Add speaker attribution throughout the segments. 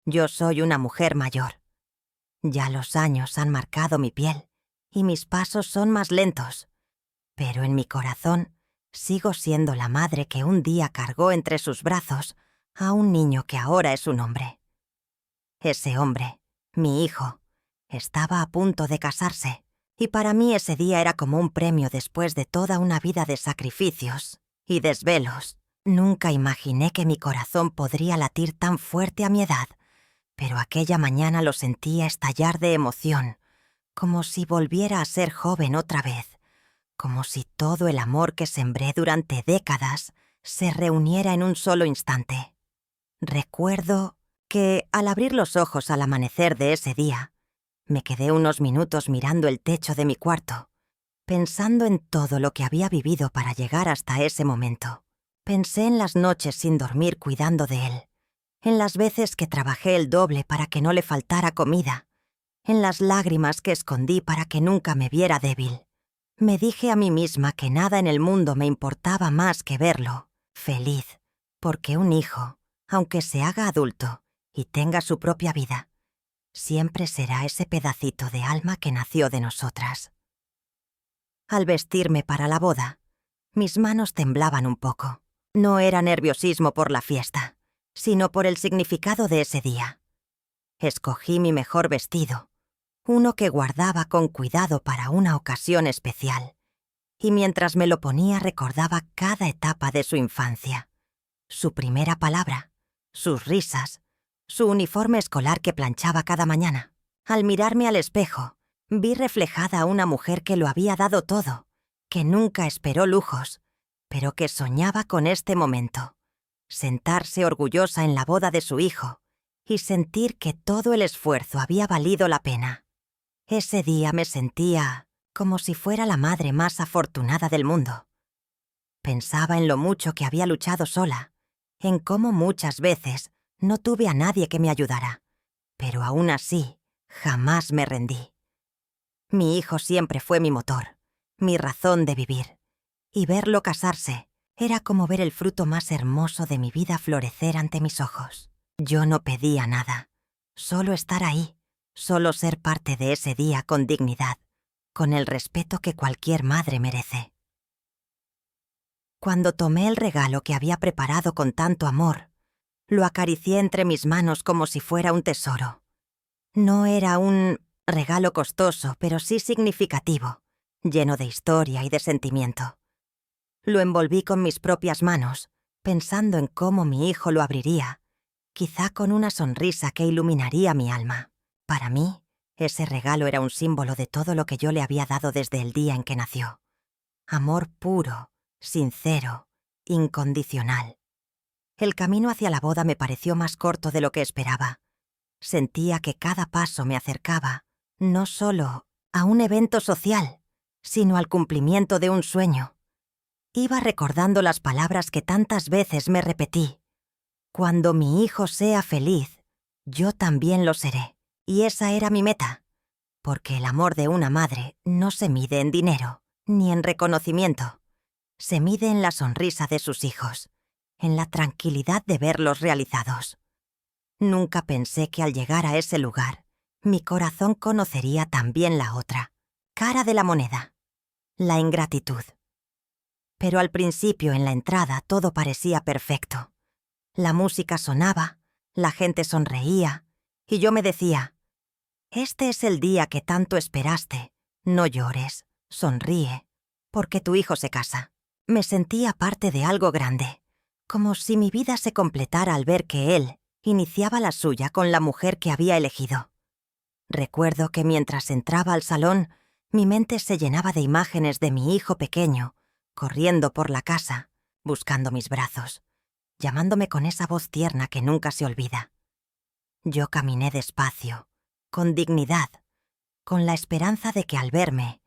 Speaker 1: Yo soy una mujer mayor. Ya los años han marcado mi piel y mis pasos son más lentos, pero en mi corazón sigo siendo la madre que un día cargó entre sus brazos a un niño que ahora es un hombre. Ese hombre, mi hijo, estaba a punto de casarse, y para mí ese día era como un premio después de toda una vida de sacrificios y desvelos. Nunca imaginé que mi corazón podría latir tan fuerte a mi edad, pero aquella mañana lo sentía estallar de emoción, como si volviera a ser joven otra vez, como si todo el amor que sembré durante décadas se reuniera en un solo instante. Recuerdo que, al abrir los ojos al amanecer de ese día, me quedé unos minutos mirando el techo de mi cuarto, pensando en todo lo que había vivido para llegar hasta ese momento. Pensé en las noches sin dormir cuidando de él, en las veces que trabajé el doble para que no le faltara comida, en las lágrimas que escondí para que nunca me viera débil. Me dije a mí misma que nada en el mundo me importaba más que verlo feliz, porque un hijo, aunque se haga adulto y tenga su propia vida, siempre será ese pedacito de alma que nació de nosotras. Al vestirme para la boda, mis manos temblaban un poco. No era nerviosismo por la fiesta, sino por el significado de ese día. Escogí mi mejor vestido, uno que guardaba con cuidado para una ocasión especial, y mientras me lo ponía recordaba cada etapa de su infancia, su primera palabra, sus risas, su uniforme escolar que planchaba cada mañana. Al mirarme al espejo, vi reflejada a una mujer que lo había dado todo, que nunca esperó lujos, pero que soñaba con este momento, sentarse orgullosa en la boda de su hijo y sentir que todo el esfuerzo había valido la pena. Ese día me sentía como si fuera la madre más afortunada del mundo. Pensaba en lo mucho que había luchado sola, en cómo muchas veces no tuve a nadie que me ayudara, pero aún así jamás me rendí. Mi hijo siempre fue mi motor, mi razón de vivir, y verlo casarse era como ver el fruto más hermoso de mi vida florecer ante mis ojos. Yo no pedía nada, solo estar ahí, solo ser parte de ese día con dignidad, con el respeto que cualquier madre merece. Cuando tomé el regalo que había preparado con tanto amor, lo acaricié entre mis manos como si fuera un tesoro. No era un regalo costoso, pero sí significativo, lleno de historia y de sentimiento. Lo envolví con mis propias manos, pensando en cómo mi hijo lo abriría, quizá con una sonrisa que iluminaría mi alma. Para mí, ese regalo era un símbolo de todo lo que yo le había dado desde el día en que nació. Amor puro, sincero, incondicional. El camino hacia la boda me pareció más corto de lo que esperaba. Sentía que cada paso me acercaba, no solo a un evento social, sino al cumplimiento de un sueño. Iba recordando las palabras que tantas veces me repetí. Cuando mi hijo sea feliz, yo también lo seré. Y esa era mi meta, porque el amor de una madre no se mide en dinero, ni en reconocimiento. Se mide en la sonrisa de sus hijos, en la tranquilidad de verlos realizados. Nunca pensé que al llegar a ese lugar, mi corazón conocería también la otra cara de la moneda, la ingratitud. Pero al principio, en la entrada, todo parecía perfecto. La música sonaba, la gente sonreía, y yo me decía: este es el día que tanto esperaste. No llores, sonríe, porque tu hijo se casa. Me sentía parte de algo grande, como si mi vida se completara al ver que él iniciaba la suya con la mujer que había elegido. Recuerdo que mientras entraba al salón, mi mente se llenaba de imágenes de mi hijo pequeño, corriendo por la casa, buscando mis brazos, llamándome con esa voz tierna que nunca se olvida. Yo caminé despacio, con dignidad, con la esperanza de que al verme,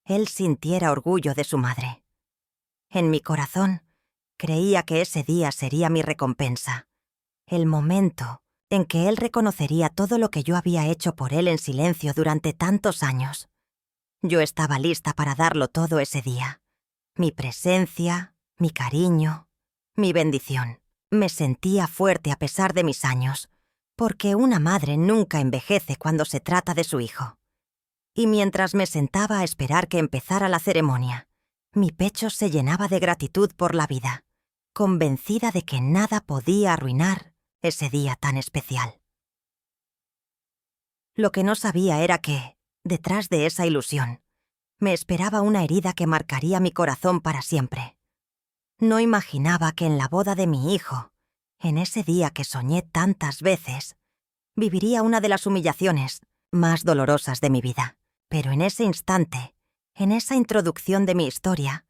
Speaker 1: él sintiera orgullo de su madre. En mi corazón, creía que ese día sería mi recompensa, el momento en que él reconocería todo lo que yo había hecho por él en silencio durante tantos años. Yo estaba lista para darlo todo ese día. Mi presencia, mi cariño, mi bendición. Me sentía fuerte a pesar de mis años, porque una madre nunca envejece cuando se trata de su hijo. Y mientras me sentaba a esperar que empezara la ceremonia, mi pecho se llenaba de gratitud por la vida, convencida de que nada podía arruinar ese día tan especial. Lo que no sabía era que, detrás de esa ilusión, me esperaba una herida que marcaría mi corazón para siempre. No imaginaba que en la boda de mi hijo, en ese día que soñé tantas veces, viviría una de las humillaciones más dolorosas de mi vida. Pero en ese instante, en esa introducción de mi historia,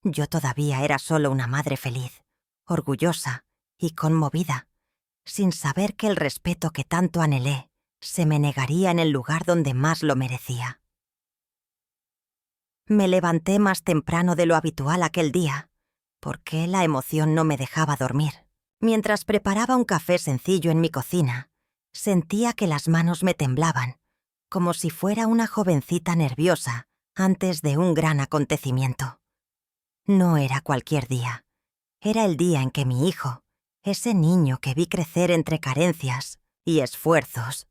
Speaker 1: yo todavía era solo una madre feliz, orgullosa y conmovida, sin saber que el respeto que tanto anhelé se me negaría en el lugar donde más lo merecía. Me levanté más temprano de lo habitual aquel día, porque la emoción no me dejaba dormir. Mientras preparaba un café sencillo en mi cocina, sentía que las manos me temblaban, como si fuera una jovencita nerviosa antes de un gran acontecimiento. No era cualquier día. Era el día en que mi hijo, ese niño que vi crecer entre carencias y esfuerzos,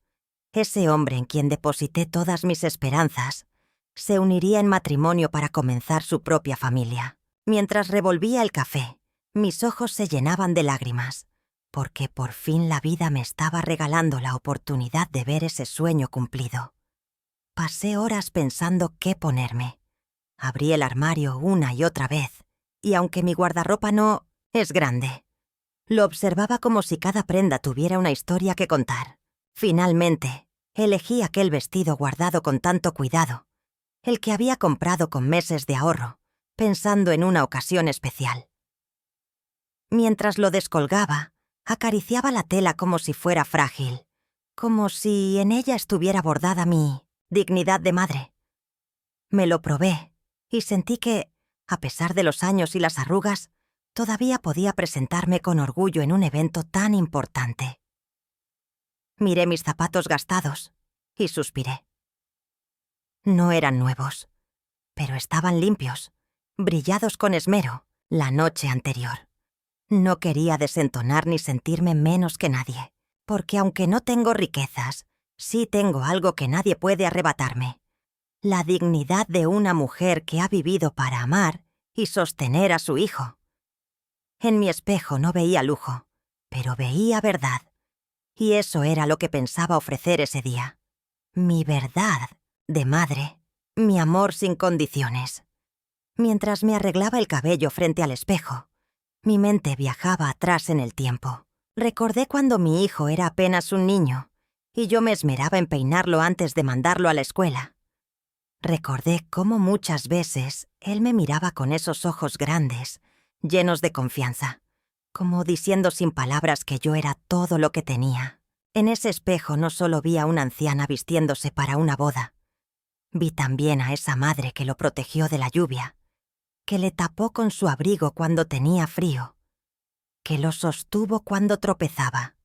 Speaker 1: ese hombre en quien deposité todas mis esperanzas, se uniría en matrimonio para comenzar su propia familia. Mientras revolvía el café, mis ojos se llenaban de lágrimas, porque por fin la vida me estaba regalando la oportunidad de ver ese sueño cumplido. Pasé horas pensando qué ponerme. Abrí el armario una y otra vez, y aunque mi guardarropa no es grande, lo observaba como si cada prenda tuviera una historia que contar. Finalmente, elegí aquel vestido guardado con tanto cuidado, el que había comprado con meses de ahorro, pensando en una ocasión especial. Mientras lo descolgaba, acariciaba la tela como si fuera frágil, como si en ella estuviera bordada mi dignidad de madre. Me lo probé y sentí que, a pesar de los años y las arrugas, todavía podía presentarme con orgullo en un evento tan importante. Miré mis zapatos gastados y suspiré. No eran nuevos, pero estaban limpios, brillados con esmero la noche anterior. No quería desentonar ni sentirme menos que nadie, porque aunque no tengo riquezas, sí tengo algo que nadie puede arrebatarme: la dignidad de una mujer que ha vivido para amar y sostener a su hijo. En mi espejo no veía lujo, pero veía verdad, y eso era lo que pensaba ofrecer ese día. Mi verdad de madre, mi amor sin condiciones. Mientras me arreglaba el cabello frente al espejo, mi mente viajaba atrás en el tiempo. Recordé cuando mi hijo era apenas un niño, y yo me esmeraba en peinarlo antes de mandarlo a la escuela. Recordé cómo muchas veces él me miraba con esos ojos grandes, llenos de confianza, como diciendo sin palabras que yo era todo lo que tenía. En ese espejo no solo vi a una anciana vistiéndose para una boda, vi también a esa madre que lo protegió de la lluvia, que le tapó con su abrigo cuando tenía frío, que lo sostuvo cuando tropezaba.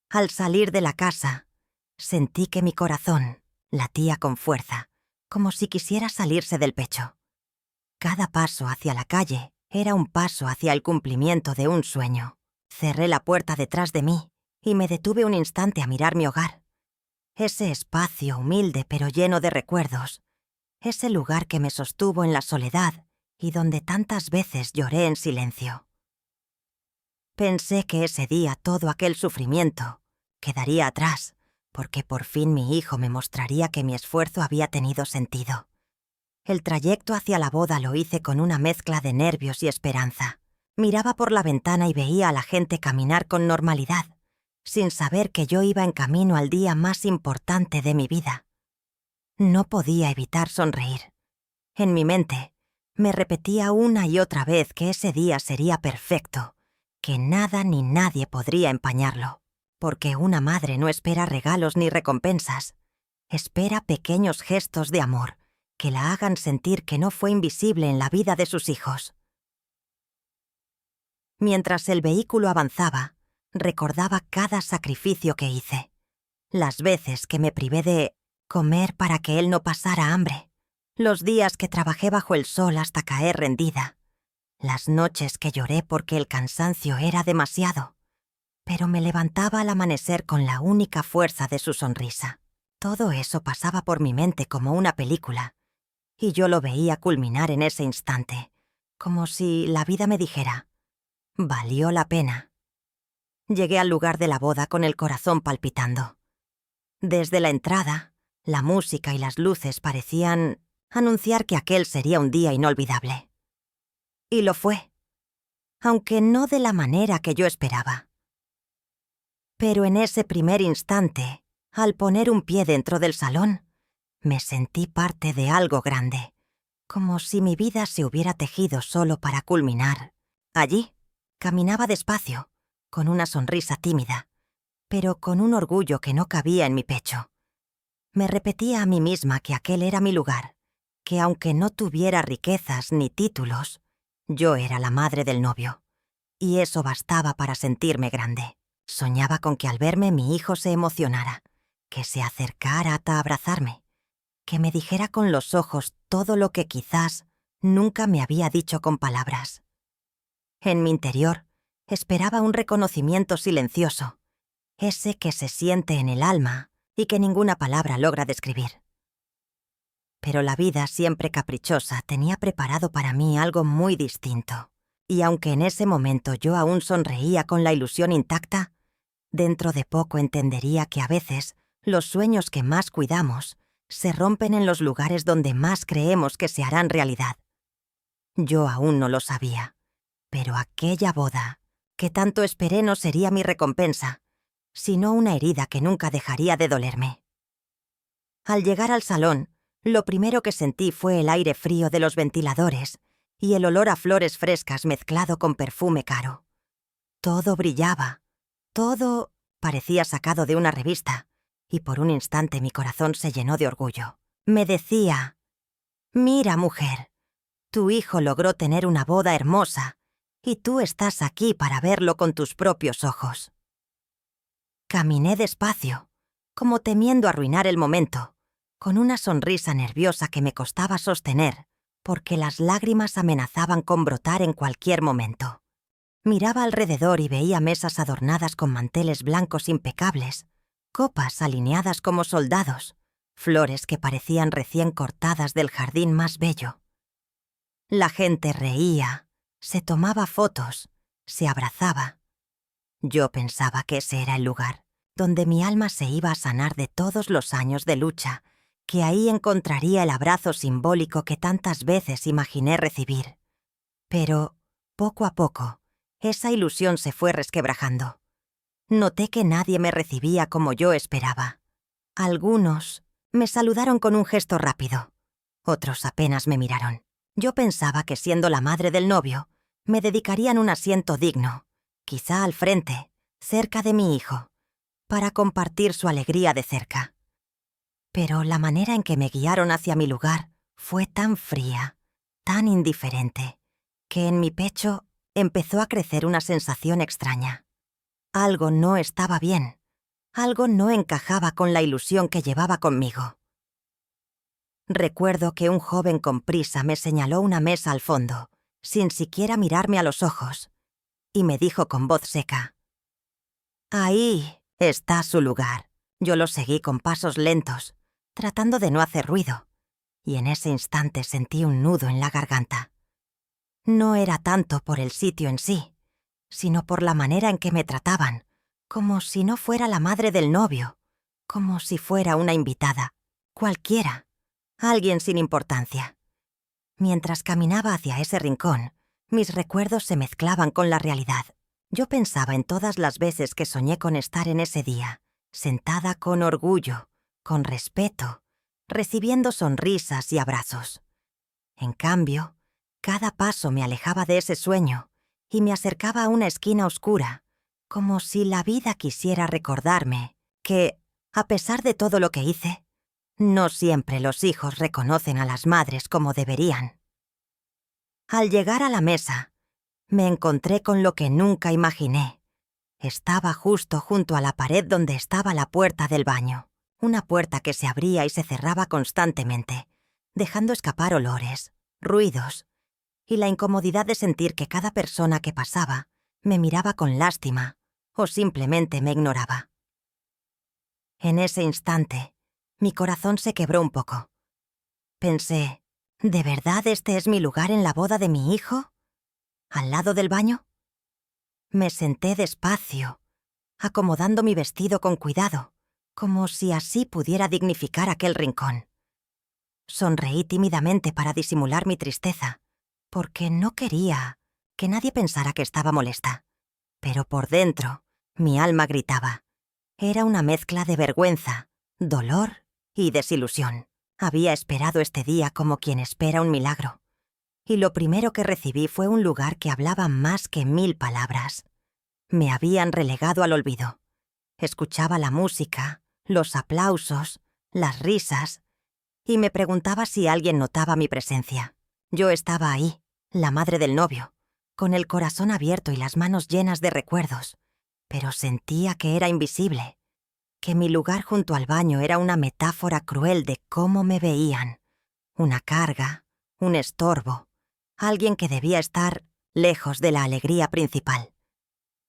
Speaker 1: Al salir de la casa, sentí que mi corazón latía con fuerza, como si quisiera salirse del pecho. Cada paso hacia la calle era un paso hacia el cumplimiento de un sueño. Cerré la puerta detrás de mí y me detuve un instante a mirar mi hogar. Ese espacio humilde pero lleno de recuerdos, ese lugar que me sostuvo en la soledad y donde tantas veces lloré en silencio. Pensé que ese día todo aquel sufrimiento quedaría atrás, porque por fin mi hijo me mostraría que mi esfuerzo había tenido sentido. El trayecto hacia la boda lo hice con una mezcla de nervios y esperanza. Miraba por la ventana y veía a la gente caminar con normalidad, sin saber que yo iba en camino al día más importante de mi vida. No podía evitar sonreír. En mi mente, me repetía una y otra vez que ese día sería perfecto, que nada ni nadie podría empañarlo, porque una madre no espera regalos ni recompensas, espera pequeños gestos de amor que la hagan sentir que no fue invisible en la vida de sus hijos. Mientras el vehículo avanzaba, recordaba cada sacrificio que hice, las veces que me privé de comer para que él no pasara hambre, los días que trabajé bajo el sol hasta caer rendida, las noches que lloré porque el cansancio era demasiado, pero me levantaba al amanecer con la única fuerza de su sonrisa. Todo eso pasaba por mi mente como una película, y yo lo veía culminar en ese instante, como si la vida me dijera: valió la pena. Llegué al lugar de la boda con el corazón palpitando. Desde la entrada, la música y las luces parecían anunciar que aquel sería un día inolvidable. Y lo fue, aunque no de la manera que yo esperaba. Pero en ese primer instante, al poner un pie dentro del salón, me sentí parte de algo grande, como si mi vida se hubiera tejido solo para culminar. Allí, caminaba despacio, con una sonrisa tímida, pero con un orgullo que no cabía en mi pecho. Me repetía a mí misma que aquel era mi lugar, que aunque no tuviera riquezas ni títulos, yo era la madre del novio, y eso bastaba para sentirme grande. Soñaba con que al verme mi hijo se emocionara, que se acercara hasta abrazarme, que me dijera con los ojos todo lo que quizás nunca me había dicho con palabras. En mi interior esperaba un reconocimiento silencioso, ese que se siente en el alma y que ninguna palabra logra describir. Pero la vida, siempre caprichosa, tenía preparado para mí algo muy distinto, y aunque en ese momento yo aún sonreía con la ilusión intacta, dentro de poco entendería que a veces los sueños que más cuidamos se rompen en los lugares donde más creemos que se harán realidad. Yo aún no lo sabía, pero aquella boda, que tanto esperé, no sería mi recompensa, sino una herida que nunca dejaría de dolerme. Al llegar al salón, lo primero que sentí fue el aire frío de los ventiladores y el olor a flores frescas mezclado con perfume caro. Todo brillaba, todo parecía sacado de una revista, y por un instante mi corazón se llenó de orgullo. Me decía: mira, mujer, tu hijo logró tener una boda hermosa, y tú estás aquí para verlo con tus propios ojos. Caminé despacio, como temiendo arruinar el momento, con una sonrisa nerviosa que me costaba sostener, porque las lágrimas amenazaban con brotar en cualquier momento. Miraba alrededor y veía mesas adornadas con manteles blancos impecables, copas alineadas como soldados, flores que parecían recién cortadas del jardín más bello. La gente reía, se tomaba fotos, se abrazaba. Yo pensaba que ese era el lugar donde mi alma se iba a sanar de todos los años de lucha, que ahí encontraría el abrazo simbólico que tantas veces imaginé recibir. Pero, poco a poco, esa ilusión se fue resquebrajando. Noté que nadie me recibía como yo esperaba. Algunos me saludaron con un gesto rápido, otros apenas me miraron. Yo pensaba que, siendo la madre del novio, me dedicarían un asiento digno, quizá al frente, cerca de mi hijo, para compartir su alegría de cerca. Pero la manera en que me guiaron hacia mi lugar fue tan fría, tan indiferente, que en mi pecho empezó a crecer una sensación extraña. Algo no estaba bien, algo no encajaba con la ilusión que llevaba conmigo. Recuerdo que un joven con prisa me señaló una mesa al fondo, sin siquiera mirarme a los ojos, y me dijo con voz seca: «Ahí está su lugar». Yo lo seguí con pasos lentos, tratando de no hacer ruido, y en ese instante sentí un nudo en la garganta. No era tanto por el sitio en sí, sino por la manera en que me trataban, como si no fuera la madre del novio, como si fuera una invitada, cualquiera, alguien sin importancia. Mientras caminaba hacia ese rincón, mis recuerdos se mezclaban con la realidad. Yo pensaba en todas las veces que soñé con estar en ese día, sentada con orgullo, con respeto, recibiendo sonrisas y abrazos. En cambio, cada paso me alejaba de ese sueño y me acercaba a una esquina oscura, como si la vida quisiera recordarme que, a pesar de todo lo que hice, no siempre los hijos reconocen a las madres como deberían. Al llegar a la mesa, me encontré con lo que nunca imaginé. Estaba justo junto a la pared donde estaba la puerta del baño, una puerta que se abría y se cerraba constantemente, dejando escapar olores, ruidos, y la incomodidad de sentir que cada persona que pasaba me miraba con lástima o simplemente me ignoraba. En ese instante, mi corazón se quebró un poco. Pensé, ¿de verdad este es mi lugar en la boda de mi hijo? ¿Al lado del baño? Me senté despacio, acomodando mi vestido con cuidado, como si así pudiera dignificar aquel rincón. Sonreí tímidamente para disimular mi tristeza, porque no quería que nadie pensara que estaba molesta. Pero por dentro, mi alma gritaba. Era una mezcla de vergüenza, dolor y desilusión. Había esperado este día como quien espera un milagro. Y lo primero que recibí fue un lugar que hablaba más que 1000 palabras. Me habían relegado al olvido. Escuchaba la música, los aplausos, las risas, y me preguntaba si alguien notaba mi presencia. Yo estaba ahí, la madre del novio, con el corazón abierto y las manos llenas de recuerdos, pero sentía que era invisible, que mi lugar junto al baño era una metáfora cruel de cómo me veían, una carga, un estorbo, alguien que debía estar lejos de la alegría principal.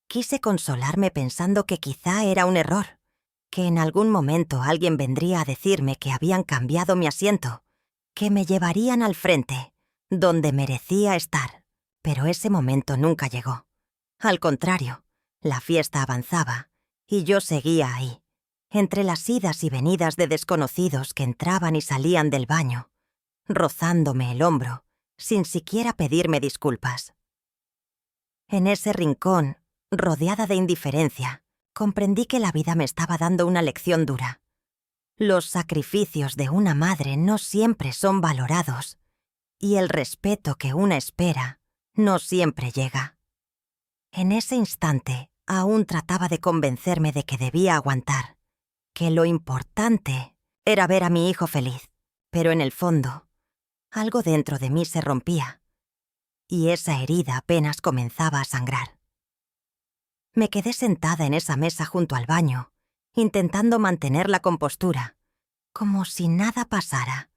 Speaker 1: Quise consolarme pensando que quizá era un error, que en algún momento alguien vendría a decirme que habían cambiado mi asiento, que me llevarían al frente, donde merecía estar. Pero ese momento nunca llegó. Al contrario, la fiesta avanzaba, y yo seguía ahí, entre las idas y venidas de desconocidos que entraban y salían del baño, rozándome el hombro, sin siquiera pedirme disculpas. En ese rincón, rodeada de indiferencia, comprendí que la vida me estaba dando una lección dura. Los sacrificios de una madre no siempre son valorados, y el respeto que una espera no siempre llega. En ese instante, aún trataba de convencerme de que debía aguantar, que lo importante era ver a mi hijo feliz, pero en el fondo, algo dentro de mí se rompía, y esa herida apenas comenzaba a sangrar. Me quedé sentada en esa mesa junto al baño, intentando mantener la compostura, como si nada pasara,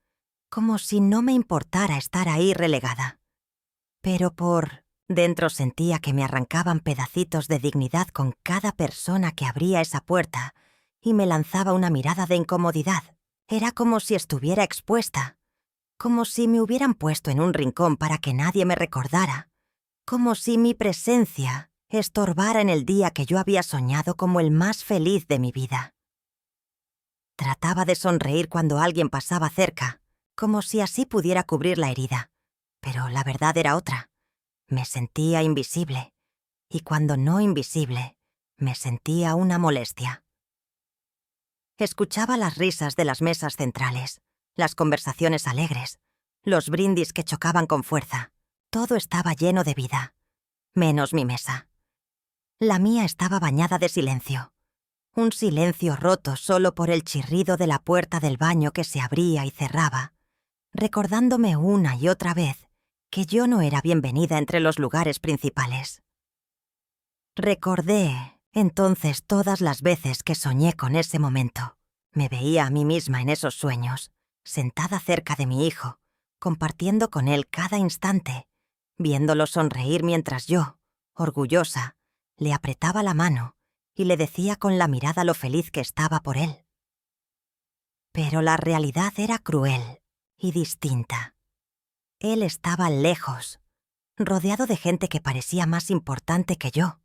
Speaker 1: como si no me importara estar ahí relegada. Pero por dentro sentía que me arrancaban pedacitos de dignidad con cada persona que abría esa puerta y me lanzaba una mirada de incomodidad. Era como si estuviera expuesta, como si me hubieran puesto en un rincón para que nadie me recordara, como si mi presencia estorbara en el día que yo había soñado como el más feliz de mi vida. Trataba de sonreír cuando alguien pasaba cerca, como si así pudiera cubrir la herida, pero la verdad era otra. Me sentía invisible, y cuando no invisible, me sentía una molestia. Escuchaba las risas de las mesas centrales, las conversaciones alegres, los brindis que chocaban con fuerza. Todo estaba lleno de vida, menos mi mesa. La mía estaba bañada de silencio. Un silencio roto solo por el chirrido de la puerta del baño que se abría y cerraba, recordándome una y otra vez que yo no era bienvenida entre los lugares principales. Recordé entonces todas las veces que soñé con ese momento. Me veía a mí misma en esos sueños, sentada cerca de mi hijo, compartiendo con él cada instante, viéndolo sonreír mientras yo, orgullosa, le apretaba la mano y le decía con la mirada lo feliz que estaba por él. Pero la realidad era cruel y distinta. Él estaba lejos, rodeado de gente que parecía más importante que yo,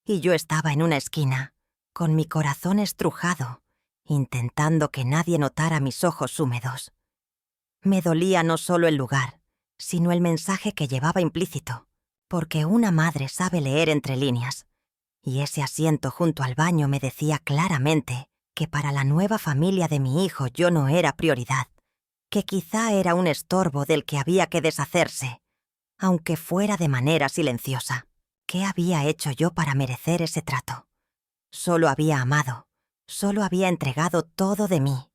Speaker 1: y yo estaba en una esquina, con mi corazón estrujado, intentando que nadie notara mis ojos húmedos. Me dolía no solo el lugar, sino el mensaje que llevaba implícito, porque una madre sabe leer entre líneas, y ese asiento junto al baño me decía claramente que para la nueva familia de mi hijo yo no era prioridad, que quizá era un estorbo del que había que deshacerse, aunque fuera de manera silenciosa. ¿Qué había hecho yo para merecer ese trato? Solo había amado, solo había entregado todo de mí,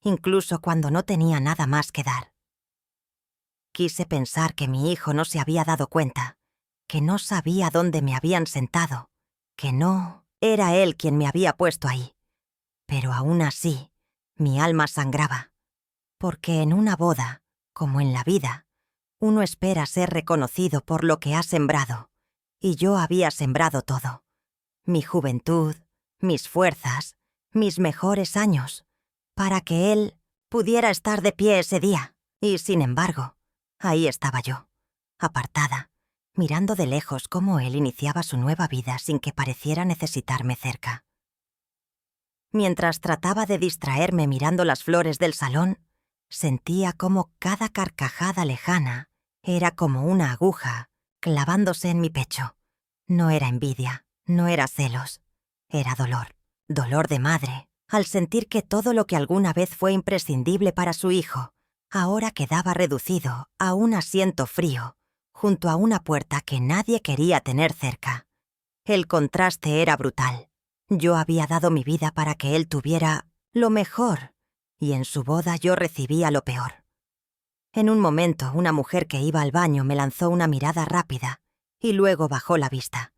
Speaker 1: incluso cuando no tenía nada más que dar. Quise pensar que mi hijo no se había dado cuenta, que no sabía dónde me habían sentado, que no era él quien me había puesto ahí. Pero aún así, mi alma sangraba, porque en una boda, como en la vida, uno espera ser reconocido por lo que ha sembrado, y yo había sembrado todo. mi juventud, mis fuerzas, mis mejores años, para que él pudiera estar de pie ese día. Y sin embargo, ahí estaba yo, apartada, mirando de lejos cómo él iniciaba su nueva vida sin que pareciera necesitarme cerca. Mientras trataba de distraerme mirando las flores del salón, sentía cómo cada carcajada lejana era como una aguja clavándose en mi pecho. No era envidia, no era celos, era dolor, dolor de madre, al sentir que todo lo que alguna vez fue imprescindible para su hijo, ahora quedaba reducido a un asiento frío, junto a una puerta que nadie quería tener cerca. El contraste era brutal. Yo había dado mi vida para que él tuviera lo mejor, y en su boda yo recibía lo peor. En un momento, una mujer que iba al baño me lanzó una mirada rápida, y luego bajó la vista,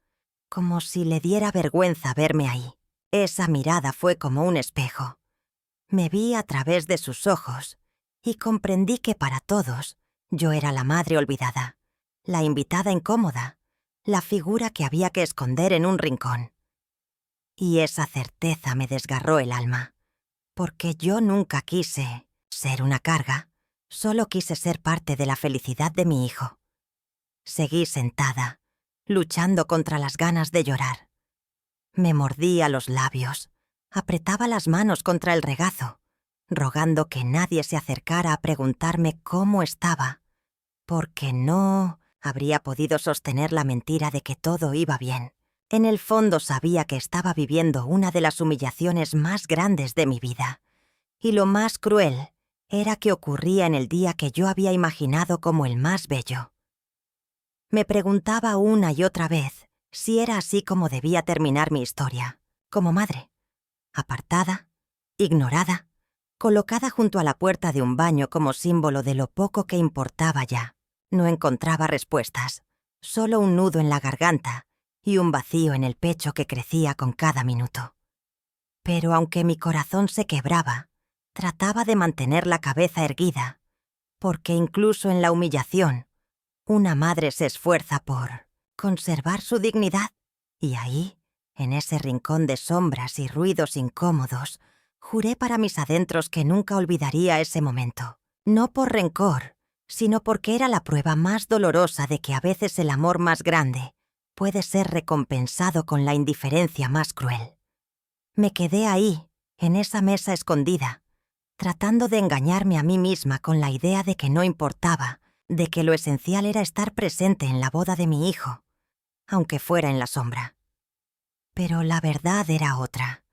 Speaker 1: como si le diera vergüenza verme ahí. Esa mirada fue como un espejo. Me vi a través de sus ojos, y comprendí que para todos yo era la madre olvidada, la invitada incómoda, la figura que había que esconder en un rincón. Y esa certeza me desgarró el alma, porque yo nunca quise ser una carga, solo quise ser parte de la felicidad de mi hijo. Seguí sentada, luchando contra las ganas de llorar. Me mordía los labios, apretaba las manos contra el regazo, rogando que nadie se acercara a preguntarme cómo estaba, porque no habría podido sostener la mentira de que todo iba bien. En el fondo sabía que estaba viviendo una de las humillaciones más grandes de mi vida, y lo más cruel era que ocurría en el día que yo había imaginado como el más bello. Me preguntaba una y otra vez si era así como debía terminar mi historia, como madre, apartada, ignorada, colocada junto a la puerta de un baño como símbolo de lo poco que importaba ya. No encontraba respuestas, solo un nudo en la garganta y un vacío en el pecho que crecía con cada minuto. Pero aunque mi corazón se quebraba, trataba de mantener la cabeza erguida, porque incluso en la humillación, una madre se esfuerza por conservar su dignidad. Y ahí, en ese rincón de sombras y ruidos incómodos, juré para mis adentros que nunca olvidaría ese momento. No por rencor, sino porque era la prueba más dolorosa de que a veces el amor más grande puede ser recompensado con la indiferencia más cruel. Me quedé ahí, en esa mesa escondida, tratando de engañarme a mí misma con la idea de que no importaba, de que lo esencial era estar presente en la boda de mi hijo, aunque fuera en la sombra. Pero la verdad era otra.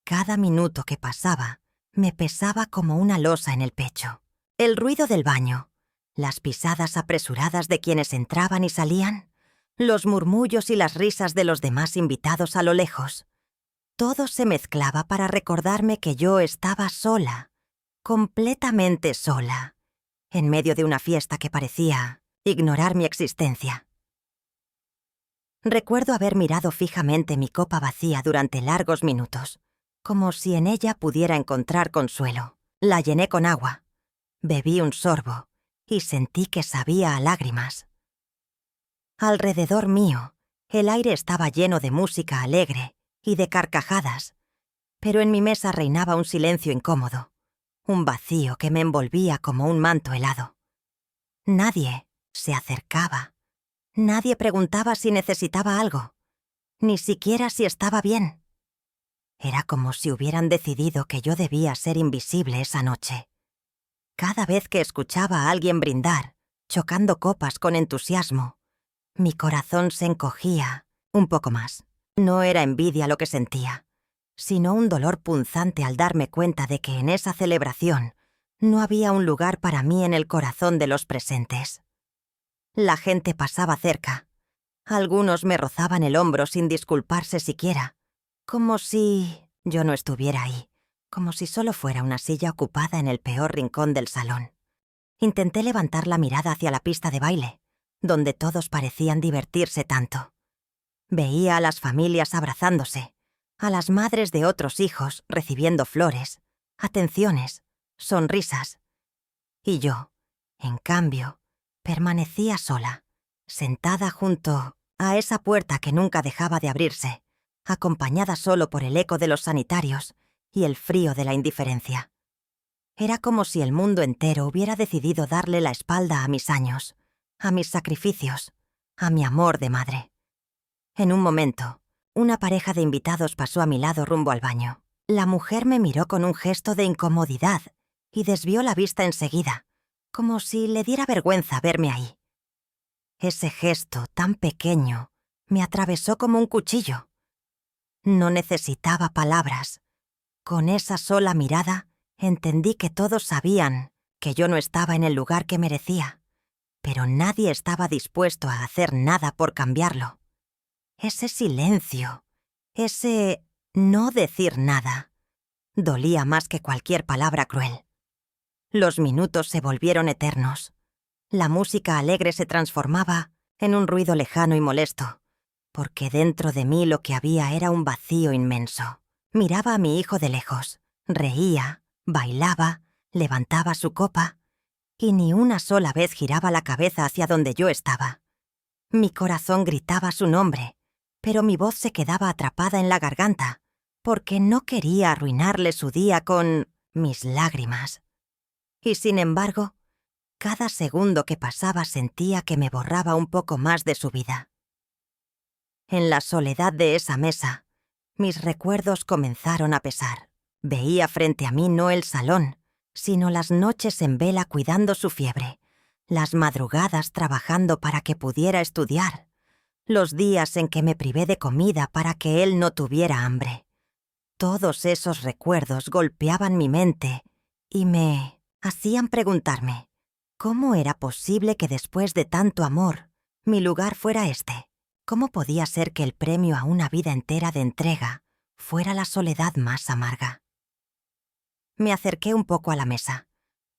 Speaker 1: Cada minuto que pasaba me pesaba como una losa en el pecho. El ruido del baño, las pisadas apresuradas de quienes entraban y salían, los murmullos y las risas de los demás invitados a lo lejos. Todo se mezclaba para recordarme que yo estaba sola, completamente sola, en medio de una fiesta que parecía ignorar mi existencia. Recuerdo haber mirado fijamente mi copa vacía durante largos minutos, como si en ella pudiera encontrar consuelo. La llené con agua, bebí un sorbo y sentí que sabía a lágrimas. Alrededor mío, el aire estaba lleno de música alegre y de carcajadas, pero en mi mesa reinaba un silencio incómodo, un vacío que me envolvía como un manto helado. Nadie se acercaba, nadie preguntaba si necesitaba algo, ni siquiera si estaba bien. Era como si hubieran decidido que yo debía ser invisible esa noche. Cada vez que escuchaba a alguien brindar, chocando copas con entusiasmo, mi corazón se encogía un poco más. No era envidia lo que sentía, sino un dolor punzante al darme cuenta de que en esa celebración no había un lugar para mí en el corazón de los presentes. La gente pasaba cerca. Algunos me rozaban el hombro sin disculparse siquiera, como si yo no estuviera ahí, como si solo fuera una silla ocupada en el peor rincón del salón. Intenté levantar la mirada hacia la pista de baile, donde todos parecían divertirse tanto. Veía a las familias abrazándose, a las madres de otros hijos recibiendo flores, atenciones, sonrisas. Y yo, en cambio, permanecía sola, sentada junto a esa puerta que nunca dejaba de abrirse, acompañada solo por el eco de los sanitarios y el frío de la indiferencia. Era como si el mundo entero hubiera decidido darle la espalda a mis años, a mis sacrificios, a mi amor de madre. En un momento, una pareja de invitados pasó a mi lado rumbo al baño. La mujer me miró con un gesto de incomodidad y desvió la vista enseguida, como si le diera vergüenza verme ahí. Ese gesto tan pequeño me atravesó como un cuchillo. No necesitaba palabras. Con esa sola mirada entendí que todos sabían que yo no estaba en el lugar que merecía, pero nadie estaba dispuesto a hacer nada por cambiarlo. Ese silencio, ese no decir nada, dolía más que cualquier palabra cruel. Los minutos se volvieron eternos. La música alegre se transformaba en un ruido lejano y molesto, porque dentro de mí lo que había era un vacío inmenso. Miraba a mi hijo de lejos, reía, bailaba, levantaba su copa, y ni una sola vez giraba la cabeza hacia donde yo estaba. Mi corazón gritaba su nombre, pero mi voz se quedaba atrapada en la garganta, porque no quería arruinarle su día con mis lágrimas. Y sin embargo, cada segundo que pasaba sentía que me borraba un poco más de su vida. En la soledad de esa mesa, mis recuerdos comenzaron a pesar. Veía frente a mí no el salón, sino las noches en vela cuidando su fiebre, las madrugadas trabajando para que pudiera estudiar, los días en que me privé de comida para que él no tuviera hambre. Todos esos recuerdos golpeaban mi mente y me hacían preguntarme, ¿cómo era posible que después de tanto amor, mi lugar fuera este? ¿Cómo podía ser que el premio a una vida entera de entrega fuera la soledad más amarga? Me acerqué un poco a la mesa,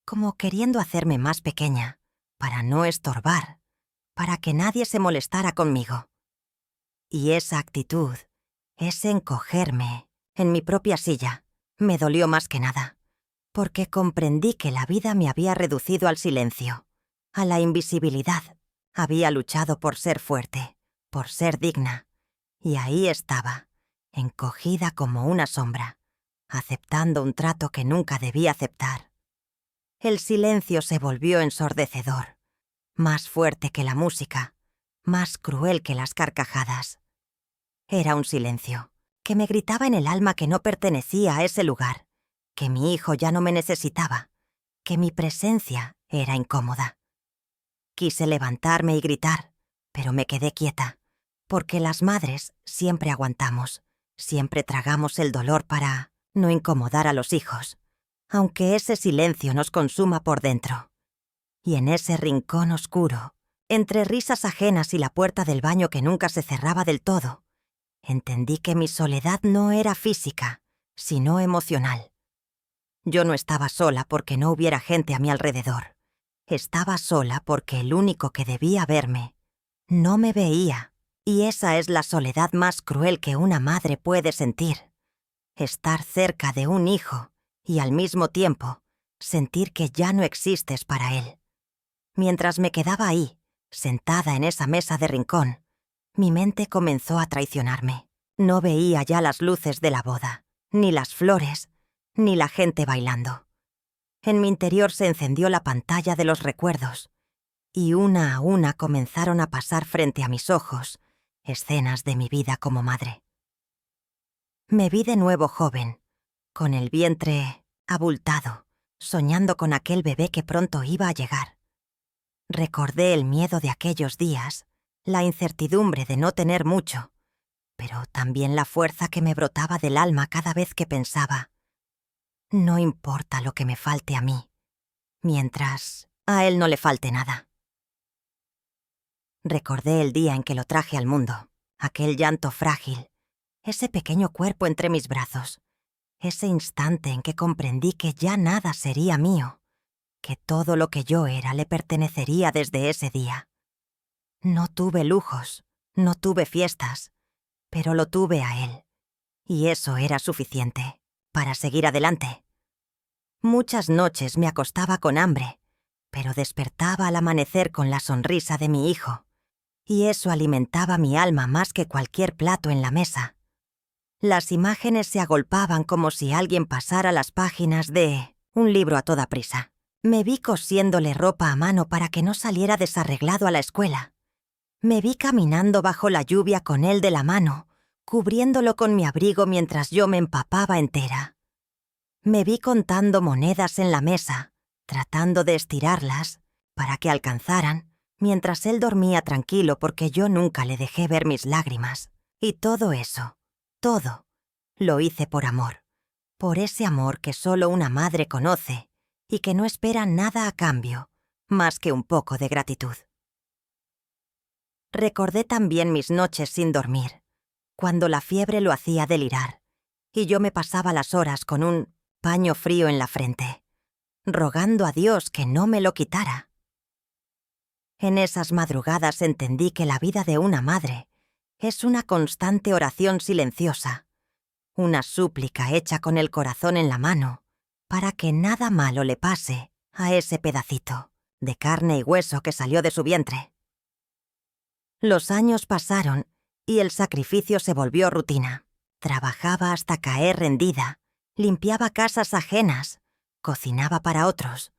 Speaker 1: como queriendo hacerme más pequeña, para no estorbar, para que nadie se molestara conmigo. Y esa actitud, ese encogerme en mi propia silla, me dolió más que nada, porque comprendí que la vida me había reducido al silencio, a la invisibilidad. Había luchado por ser fuerte, por ser digna, y ahí estaba, encogida como una sombra, aceptando un trato que nunca debí aceptar. El silencio se volvió ensordecedor, más fuerte que la música, más cruel que las carcajadas. Era un silencio que me gritaba en el alma que no pertenecía a ese lugar, que mi hijo ya no me necesitaba, que mi presencia era incómoda. Quise levantarme y gritar, pero me quedé quieta, porque las madres siempre aguantamos, siempre tragamos el dolor para no incomodar a los hijos, aunque ese silencio nos consuma por dentro. Y en ese rincón oscuro, entre risas ajenas y la puerta del baño que nunca se cerraba del todo, entendí que mi soledad no era física, sino emocional. Yo no estaba sola porque no hubiera gente a mi alrededor. Estaba sola porque el único que debía verme no me veía, y esa es la soledad más cruel que una madre puede sentir. Estar cerca de un hijo y al mismo tiempo sentir que ya no existes para él. Mientras me quedaba ahí, sentada en esa mesa de rincón, mi mente comenzó a traicionarme. No veía ya las luces de la boda, ni las flores, ni la gente bailando. En mi interior se encendió la pantalla de los recuerdos, y una a una comenzaron a pasar frente a mis ojos escenas de mi vida como madre. Me vi de nuevo joven, con el vientre abultado, soñando con aquel bebé que pronto iba a llegar. Recordé el miedo de aquellos días, la incertidumbre de no tener mucho, pero también la fuerza que me brotaba del alma cada vez que pensaba, no importa lo que me falte a mí, mientras a él no le falte nada. Recordé el día en que lo traje al mundo, aquel llanto frágil, ese pequeño cuerpo entre mis brazos, ese instante en que comprendí que ya nada sería mío, que todo lo que yo era le pertenecería desde ese día. No tuve lujos, no tuve fiestas, pero lo tuve a él, y eso era suficiente para seguir adelante. Muchas noches me acostaba con hambre, pero despertaba al amanecer con la sonrisa de mi hijo, y eso alimentaba mi alma más que cualquier plato en la mesa. Las imágenes se agolpaban como si alguien pasara las páginas de un libro a toda prisa. Me vi cosiéndole ropa a mano para que no saliera desarreglado a la escuela. Me vi caminando bajo la lluvia con él de la mano, cubriéndolo con mi abrigo mientras yo me empapaba entera. Me vi contando monedas en la mesa, tratando de estirarlas para que alcanzaran, mientras él dormía tranquilo porque yo nunca le dejé ver mis lágrimas. Y todo eso, todo, lo hice por amor. Por ese amor que solo una madre conoce y que no espera nada a cambio, más que un poco de gratitud. Recordé también mis noches sin dormir, cuando la fiebre lo hacía delirar, y yo me pasaba las horas con un paño frío en la frente, rogando a Dios que no me lo quitara. En esas madrugadas entendí que la vida de una madre es una constante oración silenciosa, una súplica hecha con el corazón en la mano, para que nada malo le pase a ese pedacito de carne y hueso que salió de su vientre. Los años pasaron y el sacrificio se volvió rutina. Trabajaba hasta caer rendida, limpiaba casas ajenas, cocinaba para otros,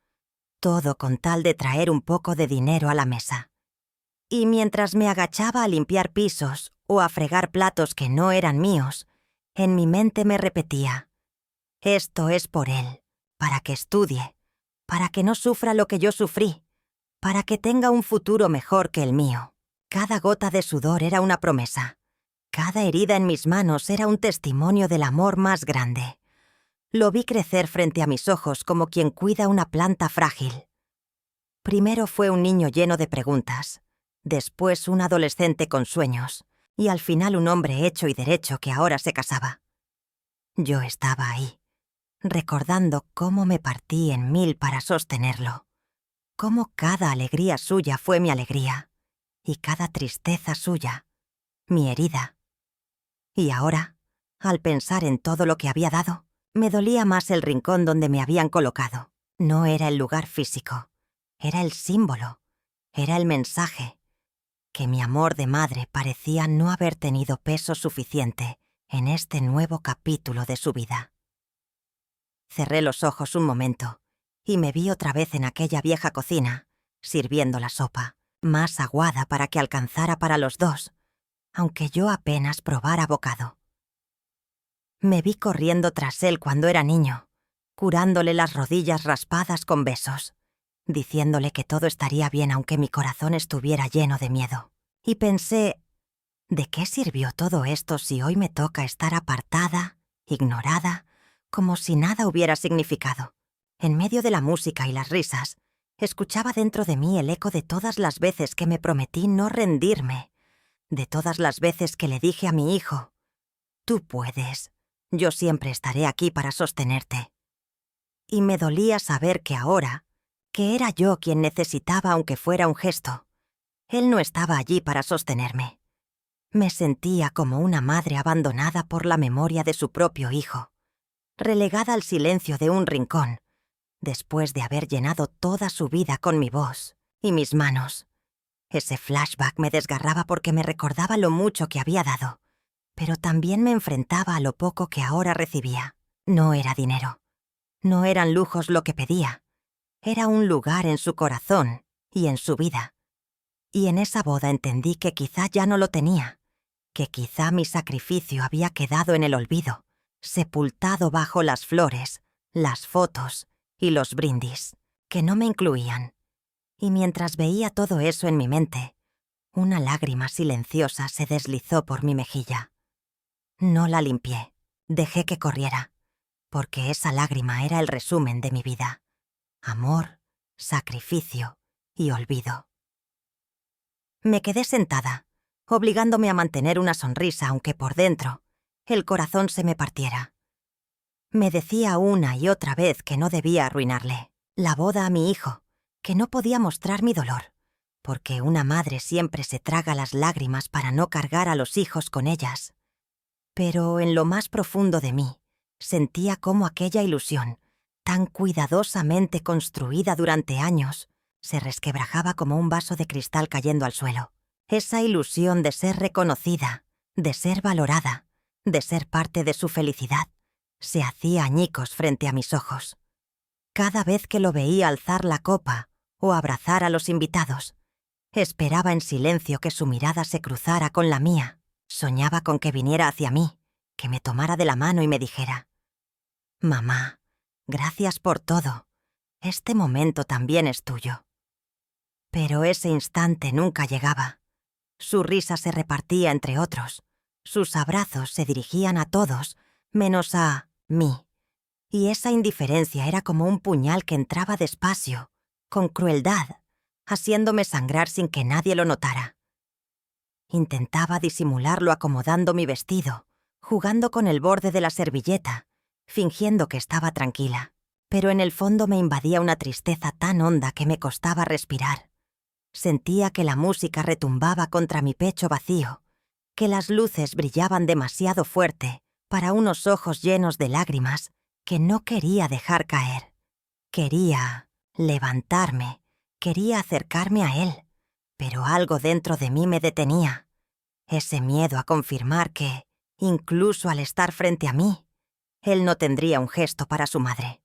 Speaker 1: todo con tal de traer un poco de dinero a la mesa. Y mientras me agachaba a limpiar pisos o a fregar platos que no eran míos, en mi mente me repetía: esto es por él, para que estudie, para que no sufra lo que yo sufrí, para que tenga un futuro mejor que el mío. Cada gota de sudor era una promesa. Cada herida en mis manos era un testimonio del amor más grande. Lo vi crecer frente a mis ojos como quien cuida una planta frágil. Primero fue un niño lleno de preguntas, después un adolescente con sueños, y al final un hombre hecho y derecho que ahora se casaba. Yo estaba ahí, recordando cómo me partí en mil para sostenerlo, cómo cada alegría suya fue mi alegría, y cada tristeza suya, mi herida. Y ahora, al pensar en todo lo que había dado, me dolía más el rincón donde me habían colocado. No era el lugar físico, era el símbolo, era el mensaje, que mi amor de madre parecía no haber tenido peso suficiente en este nuevo capítulo de su vida. Cerré los ojos un momento y me vi otra vez en aquella vieja cocina, sirviendo la sopa, más aguada para que alcanzara para los dos, aunque yo apenas probara bocado. Me vi corriendo tras él cuando era niño, curándole las rodillas raspadas con besos, diciéndole que todo estaría bien aunque mi corazón estuviera lleno de miedo. Y pensé, ¿de qué sirvió todo esto si hoy me toca estar apartada, ignorada, como si nada hubiera significado? En medio de la música y las risas, escuchaba dentro de mí el eco de todas las veces que me prometí no rendirme, de todas las veces que le dije a mi hijo: tú puedes, yo siempre estaré aquí para sostenerte. Y me dolía saber que ahora, que era yo quien necesitaba aunque fuera un gesto, él no estaba allí para sostenerme. Me sentía como una madre abandonada por la memoria de su propio hijo, relegada al silencio de un rincón, después de haber llenado toda su vida con mi voz y mis manos. Ese flashback me desgarraba porque me recordaba lo mucho que había dado, pero también me enfrentaba a lo poco que ahora recibía. No era dinero, no eran lujos lo que pedía, era un lugar en su corazón y en su vida. Y en esa boda entendí que quizá ya no lo tenía, que quizá mi sacrificio había quedado en el olvido, sepultado bajo las flores, las fotos y los brindis, que no me incluían. Y mientras veía todo eso en mi mente, una lágrima silenciosa se deslizó por mi mejilla. No la limpié, dejé que corriera, porque esa lágrima era el resumen de mi vida: amor, sacrificio y olvido. Me quedé sentada, obligándome a mantener una sonrisa aunque por dentro el corazón se me partiera. Me decía una y otra vez que no debía arruinarle la boda a mi hijo, que no podía mostrar mi dolor, porque una madre siempre se traga las lágrimas para no cargar a los hijos con ellas. Pero en lo más profundo de mí, sentía cómo aquella ilusión, tan cuidadosamente construida durante años, se resquebrajaba como un vaso de cristal cayendo al suelo. Esa ilusión de ser reconocida, de ser valorada, de ser parte de su felicidad, se hacía añicos frente a mis ojos. Cada vez que lo veía alzar la copa o abrazar a los invitados, esperaba en silencio que su mirada se cruzara con la mía. Soñaba con que viniera hacia mí, que me tomara de la mano y me dijera: «Mamá, gracias por todo. Este momento también es tuyo». Pero ese instante nunca llegaba. Su risa se repartía entre otros. Sus abrazos se dirigían a todos, menos a mí. Y esa indiferencia era como un puñal que entraba despacio, con crueldad, haciéndome sangrar sin que nadie lo notara. Intentaba disimularlo acomodando mi vestido, jugando con el borde de la servilleta, fingiendo que estaba tranquila. Pero en el fondo me invadía una tristeza tan honda que me costaba respirar. Sentía que la música retumbaba contra mi pecho vacío, que las luces brillaban demasiado fuerte para unos ojos llenos de lágrimas que no quería dejar caer. Quería levantarme, quería acercarme a él, pero algo dentro de mí me detenía. Ese miedo a confirmar que, incluso al estar frente a mí, él no tendría un gesto para su madre.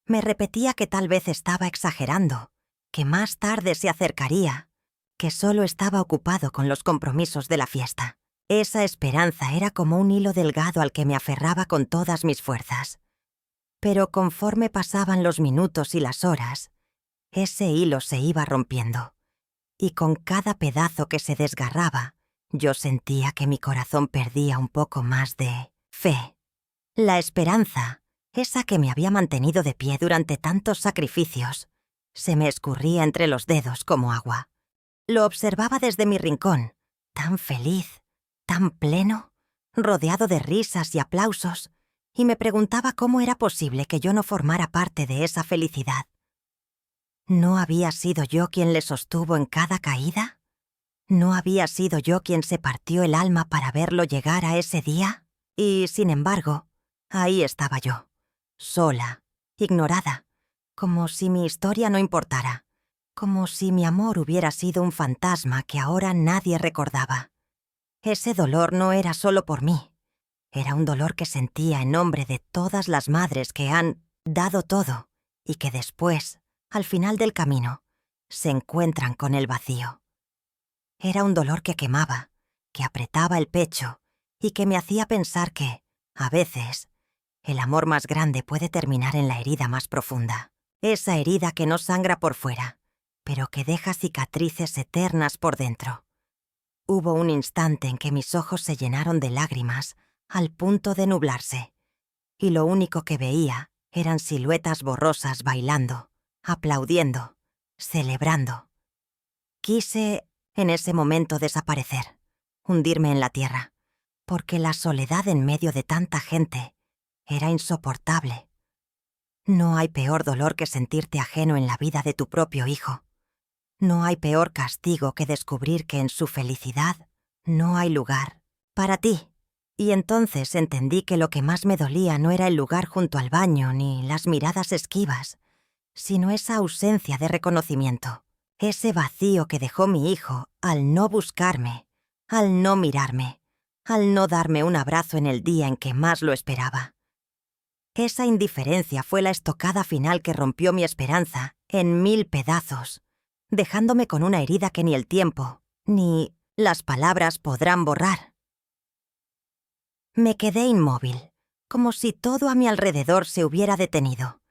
Speaker 1: Me repetía que tal vez estaba exagerando, que más tarde se acercaría, que solo estaba ocupado con los compromisos de la fiesta. Esa esperanza era como un hilo delgado al que me aferraba con todas mis fuerzas. Pero conforme pasaban los minutos y las horas, ese hilo se iba rompiendo, y con cada pedazo que se desgarraba, yo sentía que mi corazón perdía un poco más de fe. La esperanza, esa que me había mantenido de pie durante tantos sacrificios, se me escurría entre los dedos como agua. Lo observaba desde mi rincón, tan feliz, tan pleno, rodeado de risas y aplausos, y me preguntaba cómo era posible que yo no formara parte de esa felicidad. ¿No había sido yo quien le sostuvo en cada caída? ¿No había sido yo quien se partió el alma para verlo llegar a ese día? Y, sin embargo, ahí estaba yo, sola, ignorada, como si mi historia no importara, como si mi amor hubiera sido un fantasma que ahora nadie recordaba. Ese dolor no era solo por mí. Era un dolor que sentía en nombre de todas las madres que han dado todo y que después, al final del camino, se encuentran con el vacío. Era un dolor que quemaba, que apretaba el pecho y que me hacía pensar que, a veces, el amor más grande puede terminar en la herida más profunda. Esa herida que no sangra por fuera, pero que deja cicatrices eternas por dentro. Hubo un instante en que mis ojos se llenaron de lágrimas al punto de nublarse, y lo único que veía eran siluetas borrosas bailando, aplaudiendo, celebrando. Quise, en ese momento, desaparecer, hundirme en la tierra, porque la soledad en medio de tanta gente era insoportable. No hay peor dolor que sentirte ajeno en la vida de tu propio hijo. No hay peor castigo que descubrir que en su felicidad no hay lugar para ti. Y entonces entendí que lo que más me dolía no era el lugar junto al baño ni las miradas esquivas, sino esa ausencia de reconocimiento, ese vacío que dejó mi hijo al no buscarme, al no mirarme, al no darme un abrazo en el día en que más lo esperaba. Esa indiferencia fue la estocada final que rompió mi esperanza en 1000 pedazos, dejándome con una herida que ni el tiempo, ni las palabras podrán borrar. Me quedé inmóvil, como si todo a mi alrededor se hubiera detenido,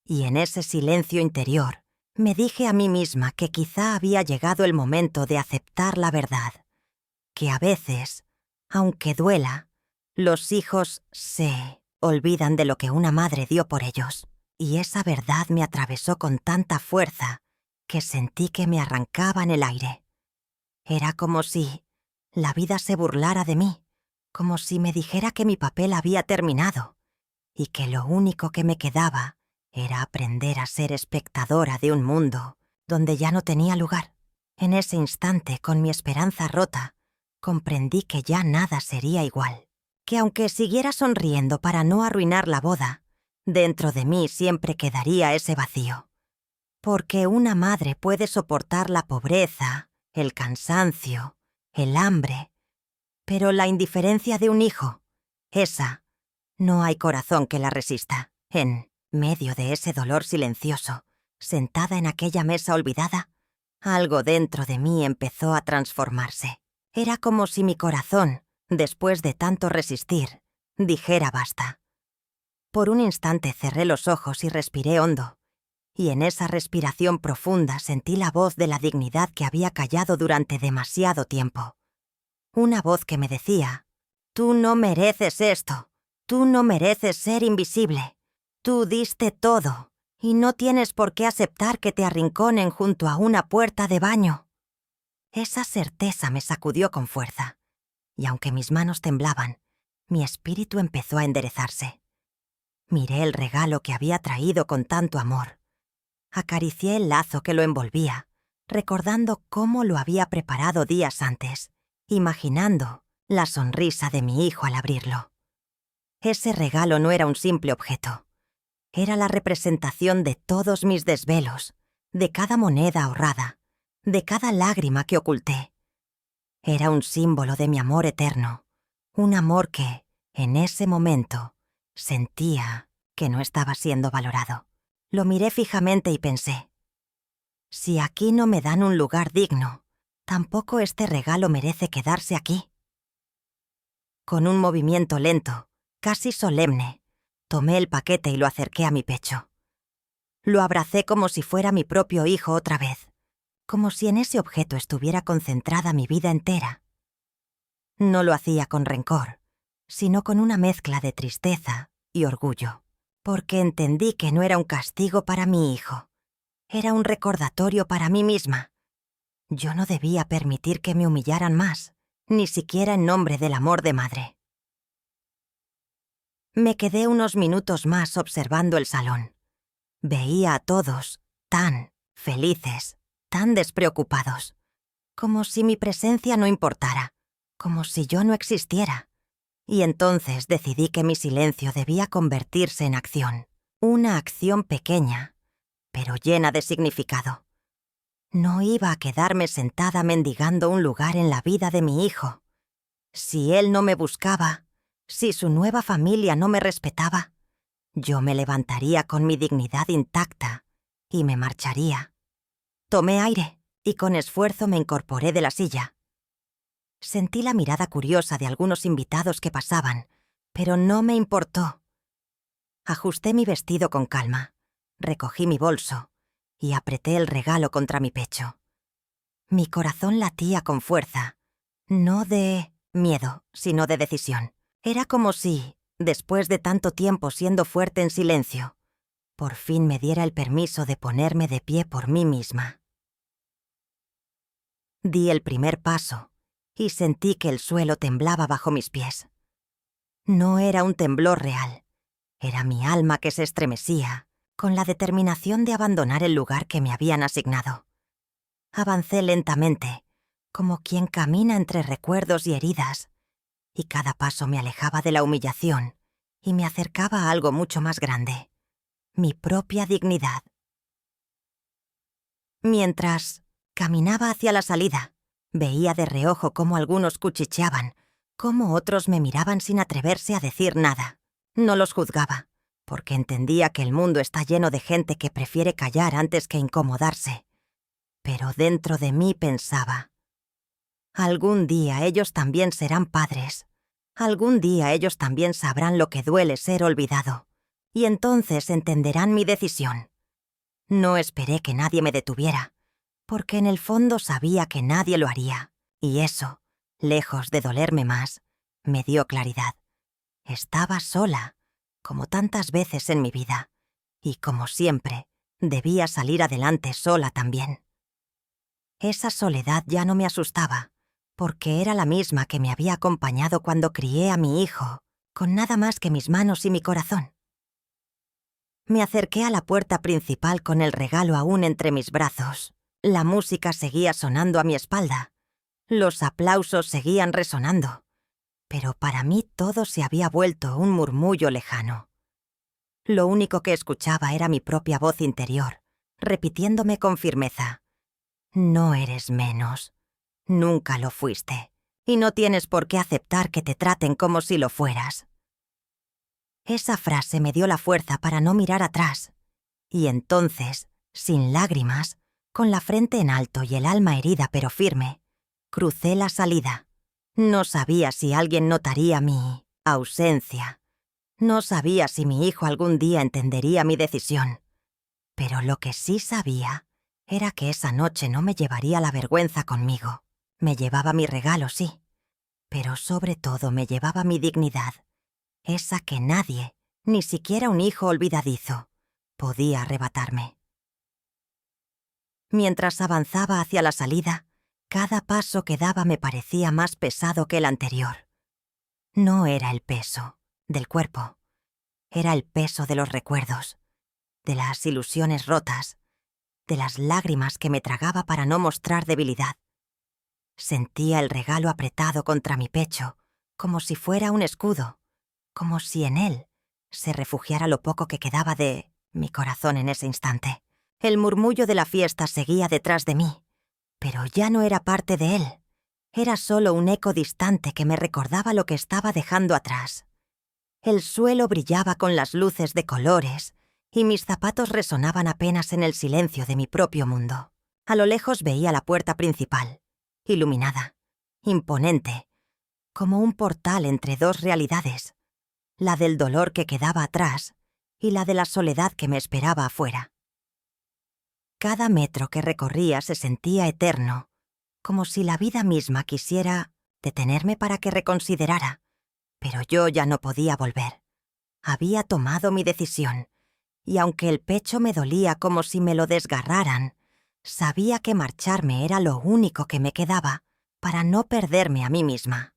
Speaker 1: y en ese silencio interior me dije a mí misma que quizá había llegado el momento de aceptar la verdad, que a veces, aunque duela, los hijos se olvidan de lo que una madre dio por ellos, y esa verdad me atravesó con tanta fuerza que sentí que me arrancaba en el aire. Era como si la vida se burlara de mí, como si me dijera que mi papel había terminado y que lo único que me quedaba era aprender a ser espectadora de un mundo donde ya no tenía lugar. En ese instante, con mi esperanza rota, comprendí que ya nada sería igual, que aunque siguiera sonriendo para no arruinar la boda, dentro de mí siempre quedaría ese vacío. Porque una madre puede soportar la pobreza, el cansancio, el hambre, pero la indiferencia de un hijo, Esa, no hay corazón que la resista. En medio de ese dolor silencioso, sentada en aquella mesa olvidada, algo dentro de mí empezó a transformarse. Era como si mi corazón, después de tanto resistir, dijera basta. Por un instante cerré los ojos y respiré hondo, y en esa respiración profunda sentí la voz de la dignidad que había callado durante demasiado tiempo. Una voz que me decía: «Tú no mereces esto, tú no mereces ser invisible, tú diste todo, y no tienes por qué aceptar que te arrinconen junto a una puerta de baño». Esa certeza me sacudió con fuerza, y aunque mis manos temblaban, mi espíritu empezó a enderezarse. Miré el regalo que había traído con tanto amor. Acaricié el lazo que lo envolvía, recordando cómo lo había preparado días antes, imaginando la sonrisa de mi hijo al abrirlo. Ese regalo no era un simple objeto. Era la representación de todos mis desvelos, de cada moneda ahorrada, de cada lágrima que oculté. Era un símbolo de mi amor eterno, un amor que, en ese momento, sentía que no estaba siendo valorado. Lo miré fijamente y pensé: si aquí no me dan un lugar digno, tampoco este regalo merece quedarse aquí. Con un movimiento lento, casi solemne, tomé el paquete y lo acerqué a mi pecho. Lo abracé como si fuera mi propio hijo otra vez, como si en ese objeto estuviera concentrada mi vida entera. No lo hacía con rencor, sino con una mezcla de tristeza y orgullo, porque entendí que no era un castigo para mi hijo, era un recordatorio para mí misma. Yo no debía permitir que me humillaran más, ni siquiera en nombre del amor de madre. Me quedé unos minutos más observando el salón. Veía a todos tan felices, tan despreocupados, como si mi presencia no importara, como si yo no existiera. Y entonces decidí que mi silencio debía convertirse en acción, una acción pequeña, pero llena de significado. No iba a quedarme sentada mendigando un lugar en la vida de mi hijo. Si él no me buscaba, si su nueva familia no me respetaba, yo me levantaría con mi dignidad intacta y me marcharía. Tomé aire y con esfuerzo me incorporé de la silla. Sentí la mirada curiosa de algunos invitados que pasaban, pero no me importó. Ajusté mi vestido con calma, recogí mi bolso y apreté el regalo contra mi pecho. Mi corazón latía con fuerza, no de miedo, sino de decisión. Era como si, después de tanto tiempo siendo fuerte en silencio, por fin me diera el permiso de ponerme de pie por mí misma. Di el primer paso y sentí que el suelo temblaba bajo mis pies. No era un temblor real, era mi alma que se estremecía, con la determinación de abandonar el lugar que me habían asignado. Avancé lentamente, como quien camina entre recuerdos y heridas, y cada paso me alejaba de la humillación y me acercaba a algo mucho más grande, mi propia dignidad. Mientras caminaba hacia la salida, veía de reojo cómo algunos cuchicheaban, cómo otros me miraban sin atreverse a decir nada. No los juzgaba, porque entendía que el mundo está lleno de gente que prefiere callar antes que incomodarse. Pero dentro de mí pensaba: algún día ellos también serán padres. Algún día ellos también sabrán lo que duele ser olvidado. Y entonces entenderán mi decisión. No esperé que nadie me detuviera, porque en el fondo sabía que nadie lo haría. Y eso, lejos de dolerme más, me dio claridad. Estaba sola, como tantas veces en mi vida. Y como siempre, debía salir adelante sola también. Esa soledad ya no me asustaba, porque era la misma que me había acompañado cuando crié a mi hijo, con nada más que mis manos y mi corazón. Me acerqué a la puerta principal con el regalo aún entre mis brazos. La música seguía sonando a mi espalda. Los aplausos seguían resonando. Pero para mí todo se había vuelto un murmullo lejano. Lo único que escuchaba era mi propia voz interior, repitiéndome con firmeza: no eres menos. Nunca lo fuiste. Y no tienes por qué aceptar que te traten como si lo fueras. Esa frase me dio la fuerza para no mirar atrás. Y entonces, sin lágrimas, con la frente en alto y el alma herida pero firme, crucé la salida. No sabía si alguien notaría mi ausencia. No sabía si mi hijo algún día entendería mi decisión. Pero lo que sí sabía era que esa noche no me llevaría la vergüenza conmigo. Me llevaba mi regalo, sí, pero sobre todo me llevaba mi dignidad, esa que nadie, ni siquiera un hijo olvidadizo, podía arrebatarme. Mientras avanzaba hacia la salida, cada paso que daba me parecía más pesado que el anterior. No era el peso del cuerpo, era el peso de los recuerdos, de las ilusiones rotas, de las lágrimas que me tragaba para no mostrar debilidad. Sentía el regalo apretado contra mi pecho, como si fuera un escudo, como si en él se refugiara lo poco que quedaba de mi corazón en ese instante. El murmullo de la fiesta seguía detrás de mí, pero ya no era parte de él. Era solo un eco distante que me recordaba lo que estaba dejando atrás. El suelo brillaba con las luces de colores y mis zapatos resonaban apenas en el silencio de mi propio mundo. A lo lejos veía la puerta principal, iluminada, imponente, como un portal entre dos realidades, la del dolor que quedaba atrás y la de la soledad que me esperaba afuera. Cada metro que recorría se sentía eterno, como si la vida misma quisiera detenerme para que reconsiderara, pero yo ya no podía volver. Había tomado mi decisión, y aunque el pecho me dolía como si me lo desgarraran, sabía que marcharme era lo único que me quedaba para no perderme a mí misma.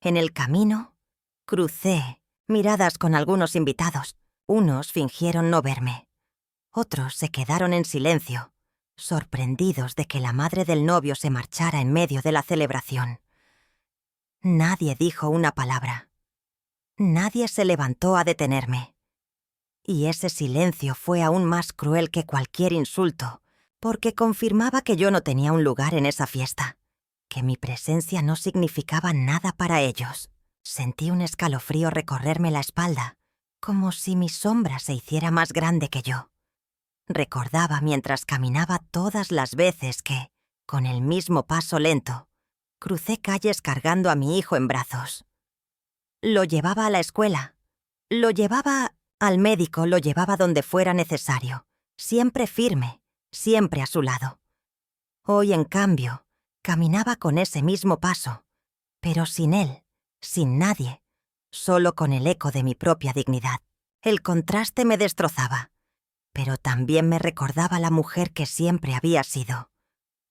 Speaker 1: En el camino, crucé miradas con algunos invitados. Unos fingieron no verme. Otros se quedaron en silencio, sorprendidos de que la madre del novio se marchara en medio de la celebración. Nadie dijo una palabra. Nadie se levantó a detenerme. Y ese silencio fue aún más cruel que cualquier insulto, porque confirmaba que yo no tenía un lugar en esa fiesta, que mi presencia no significaba nada para ellos. Sentí un escalofrío recorrerme la espalda, como si mi sombra se hiciera más grande que yo. Recordaba mientras caminaba todas las veces que, con el mismo paso lento, crucé calles cargando a mi hijo en brazos. Lo llevaba a la escuela, lo llevaba al médico, lo llevaba donde fuera necesario, siempre firme, siempre a su lado. Hoy, en cambio, caminaba con ese mismo paso, pero sin él, sin nadie, solo con el eco de mi propia dignidad. El contraste me destrozaba, pero también me recordaba la mujer que siempre había sido,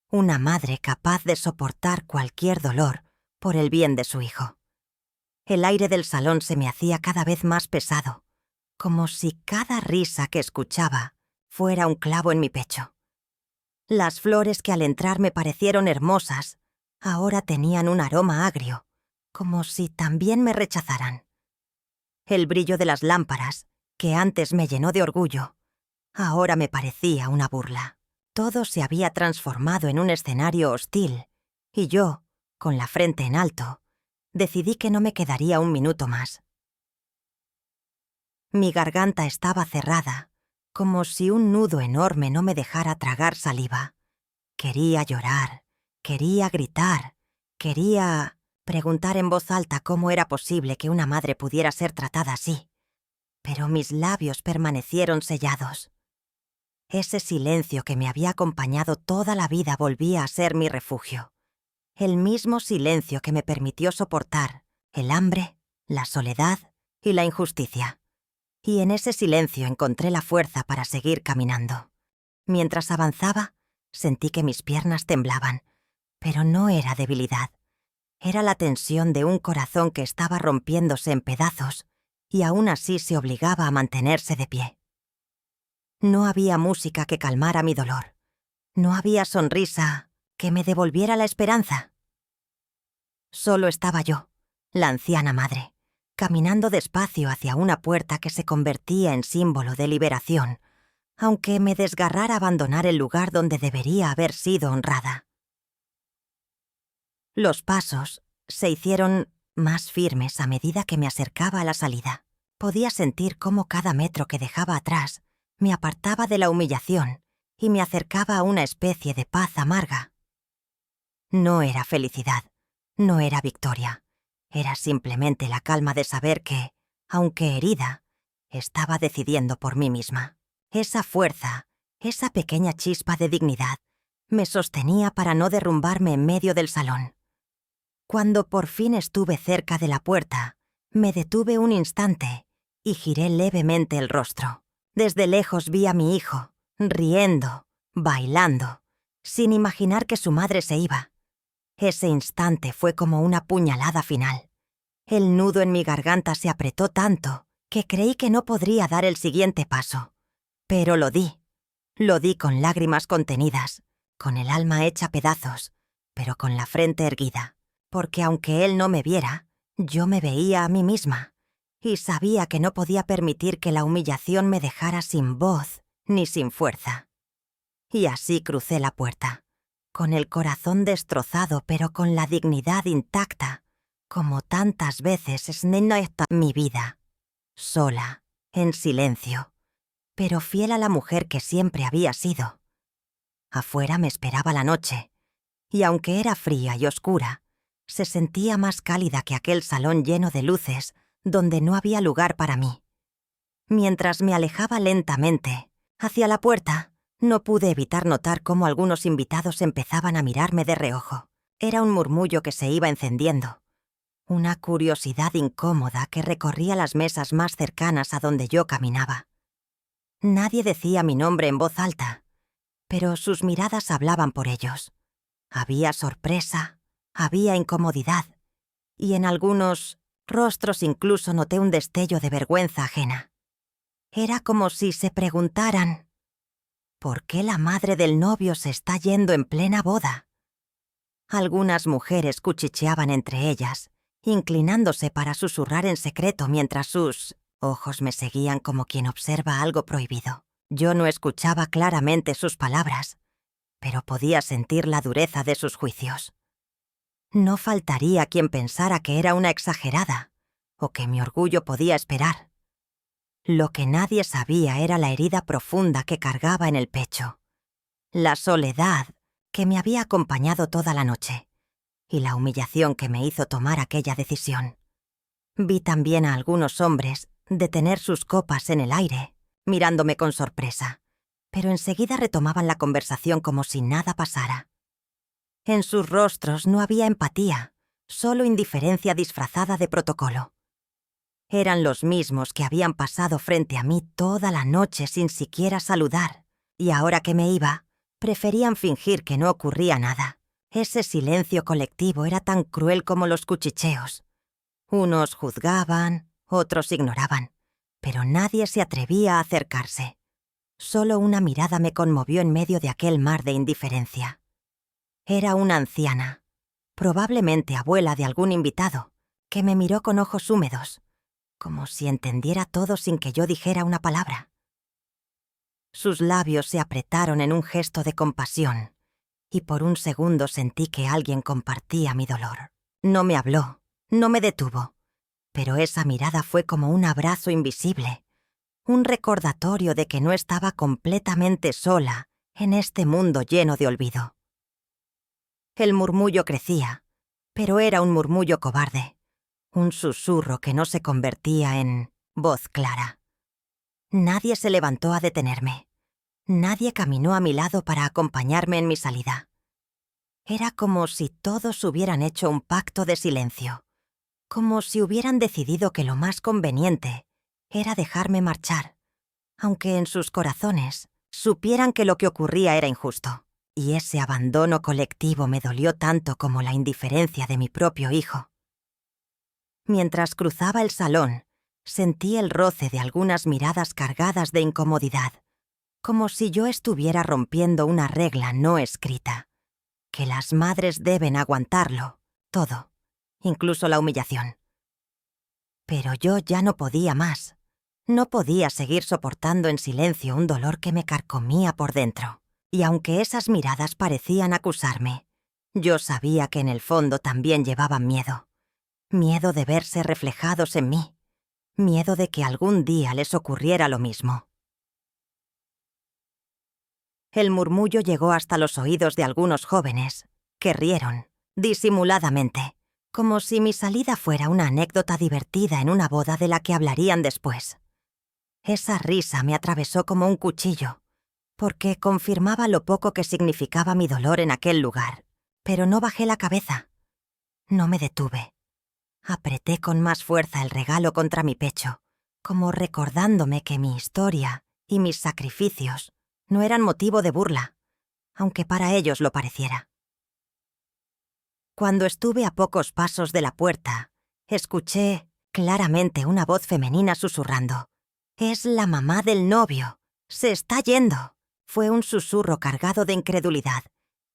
Speaker 1: una madre capaz de soportar cualquier dolor por el bien de su hijo. El aire del salón se me hacía cada vez más pesado, como si cada risa que escuchaba fuera un clavo en mi pecho. Las flores que al entrar me parecieron hermosas, ahora tenían un aroma agrio, como si también me rechazaran. El brillo de las lámparas, que antes me llenó de orgullo, ahora me parecía una burla. Todo se había transformado en un escenario hostil, y yo, con la frente en alto, decidí que no me quedaría un minuto más. Mi garganta estaba cerrada, como si un nudo enorme no me dejara tragar saliva. Quería llorar, quería gritar, quería preguntar en voz alta cómo era posible que una madre pudiera ser tratada así. Pero mis labios permanecieron sellados. Ese silencio que me había acompañado toda la vida volvía a ser mi refugio. El mismo silencio que me permitió soportar el hambre, la soledad y la injusticia. Y en ese silencio encontré la fuerza para seguir caminando. Mientras avanzaba, sentí que mis piernas temblaban, pero no era debilidad. Era la tensión de un corazón que estaba rompiéndose en pedazos y aún así se obligaba a mantenerse de pie. No había música que calmara mi dolor. No había sonrisa que me devolviera la esperanza. Solo estaba yo, la anciana madre, caminando despacio hacia una puerta que se convertía en símbolo de liberación, aunque me desgarrara abandonar el lugar donde debería haber sido honrada. Los pasos se hicieron más firmes a medida que me acercaba a la salida. Podía sentir cómo cada metro que dejaba atrás me apartaba de la humillación y me acercaba a una especie de paz amarga. No era felicidad, no era victoria. Era simplemente la calma de saber que, aunque herida, estaba decidiendo por mí misma. Esa fuerza, esa pequeña chispa de dignidad, me sostenía para no derrumbarme en medio del salón. Cuando por fin estuve cerca de la puerta, me detuve un instante y giré levemente el rostro. Desde lejos vi a mi hijo, riendo, bailando, sin imaginar que su madre se iba. Ese instante fue como una puñalada final. El nudo en mi garganta se apretó tanto que creí que no podría dar el siguiente paso. Pero lo di. Lo di con lágrimas contenidas, con el alma hecha pedazos, pero con la frente erguida, porque aunque él no me viera, yo me veía a mí misma, y sabía que no podía permitir que la humillación me dejara sin voz ni sin fuerza. Y así crucé la puerta, con el corazón destrozado pero con la dignidad intacta, como tantas veces esta mi vida, sola, en silencio, pero fiel a la mujer que siempre había sido. Afuera me esperaba la noche, y aunque era fría y oscura, se sentía más cálida que aquel salón lleno de luces donde no había lugar para mí. Mientras me alejaba lentamente hacia la puerta, no pude evitar notar cómo algunos invitados empezaban a mirarme de reojo. Era un murmullo que se iba encendiendo, una curiosidad incómoda que recorría las mesas más cercanas a donde yo caminaba. Nadie decía mi nombre en voz alta, pero sus miradas hablaban por ellos. Había sorpresa, había incomodidad, y en algunos rostros incluso noté un destello de vergüenza ajena. Era como si se preguntaran: ¿por qué la madre del novio se está yendo en plena boda? Algunas mujeres cuchicheaban entre ellas, inclinándose para susurrar en secreto mientras sus ojos me seguían como quien observa algo prohibido. Yo no escuchaba claramente sus palabras, pero podía sentir la dureza de sus juicios. No faltaría quien pensara que era una exagerada, o que mi orgullo podía esperar. Lo que nadie sabía era la herida profunda que cargaba en el pecho, la soledad que me había acompañado toda la noche, y la humillación que me hizo tomar aquella decisión. Vi también a algunos hombres detener sus copas en el aire, mirándome con sorpresa, pero enseguida retomaban la conversación como si nada pasara. En sus rostros no había empatía, solo indiferencia disfrazada de protocolo. Eran los mismos que habían pasado frente a mí toda la noche sin siquiera saludar, y ahora que me iba, preferían fingir que no ocurría nada. Ese silencio colectivo era tan cruel como los cuchicheos. Unos juzgaban, otros ignoraban, pero nadie se atrevía a acercarse. Solo una mirada me conmovió en medio de aquel mar de indiferencia. Era una anciana, probablemente abuela de algún invitado, que me miró con ojos húmedos, como si entendiera todo sin que yo dijera una palabra. Sus labios se apretaron en un gesto de compasión, y por un segundo sentí que alguien compartía mi dolor. No me habló, no me detuvo, pero esa mirada fue como un abrazo invisible, un recordatorio de que no estaba completamente sola en este mundo lleno de olvido. El murmullo crecía, pero era un murmullo cobarde, un susurro que no se convertía en voz clara. Nadie se levantó a detenerme. Nadie caminó a mi lado para acompañarme en mi salida. Era como si todos hubieran hecho un pacto de silencio, como si hubieran decidido que lo más conveniente era dejarme marchar, aunque en sus corazones supieran que lo que ocurría era injusto. Y ese abandono colectivo me dolió tanto como la indiferencia de mi propio hijo. Mientras cruzaba el salón, sentí el roce de algunas miradas cargadas de incomodidad, como si yo estuviera rompiendo una regla no escrita, que las madres deben aguantarlo, todo, incluso la humillación. Pero yo ya no podía más. No podía seguir soportando en silencio un dolor que me carcomía por dentro. Y aunque esas miradas parecían acusarme, yo sabía que en el fondo también llevaban miedo. Miedo de verse reflejados en mí. Miedo de que algún día les ocurriera lo mismo. El murmullo llegó hasta los oídos de algunos jóvenes, que rieron, disimuladamente, como si mi salida fuera una anécdota divertida en una boda de la que hablarían después. Esa risa me atravesó como un cuchillo, porque confirmaba lo poco que significaba mi dolor en aquel lugar. Pero no bajé la cabeza. No me detuve. Apreté con más fuerza el regalo contra mi pecho, como recordándome que mi historia y mis sacrificios no eran motivo de burla, aunque para ellos lo pareciera. Cuando estuve a pocos pasos de la puerta, escuché claramente una voz femenina susurrando: «Es la mamá del novio. Se está yendo». Fue un susurro cargado de incredulidad,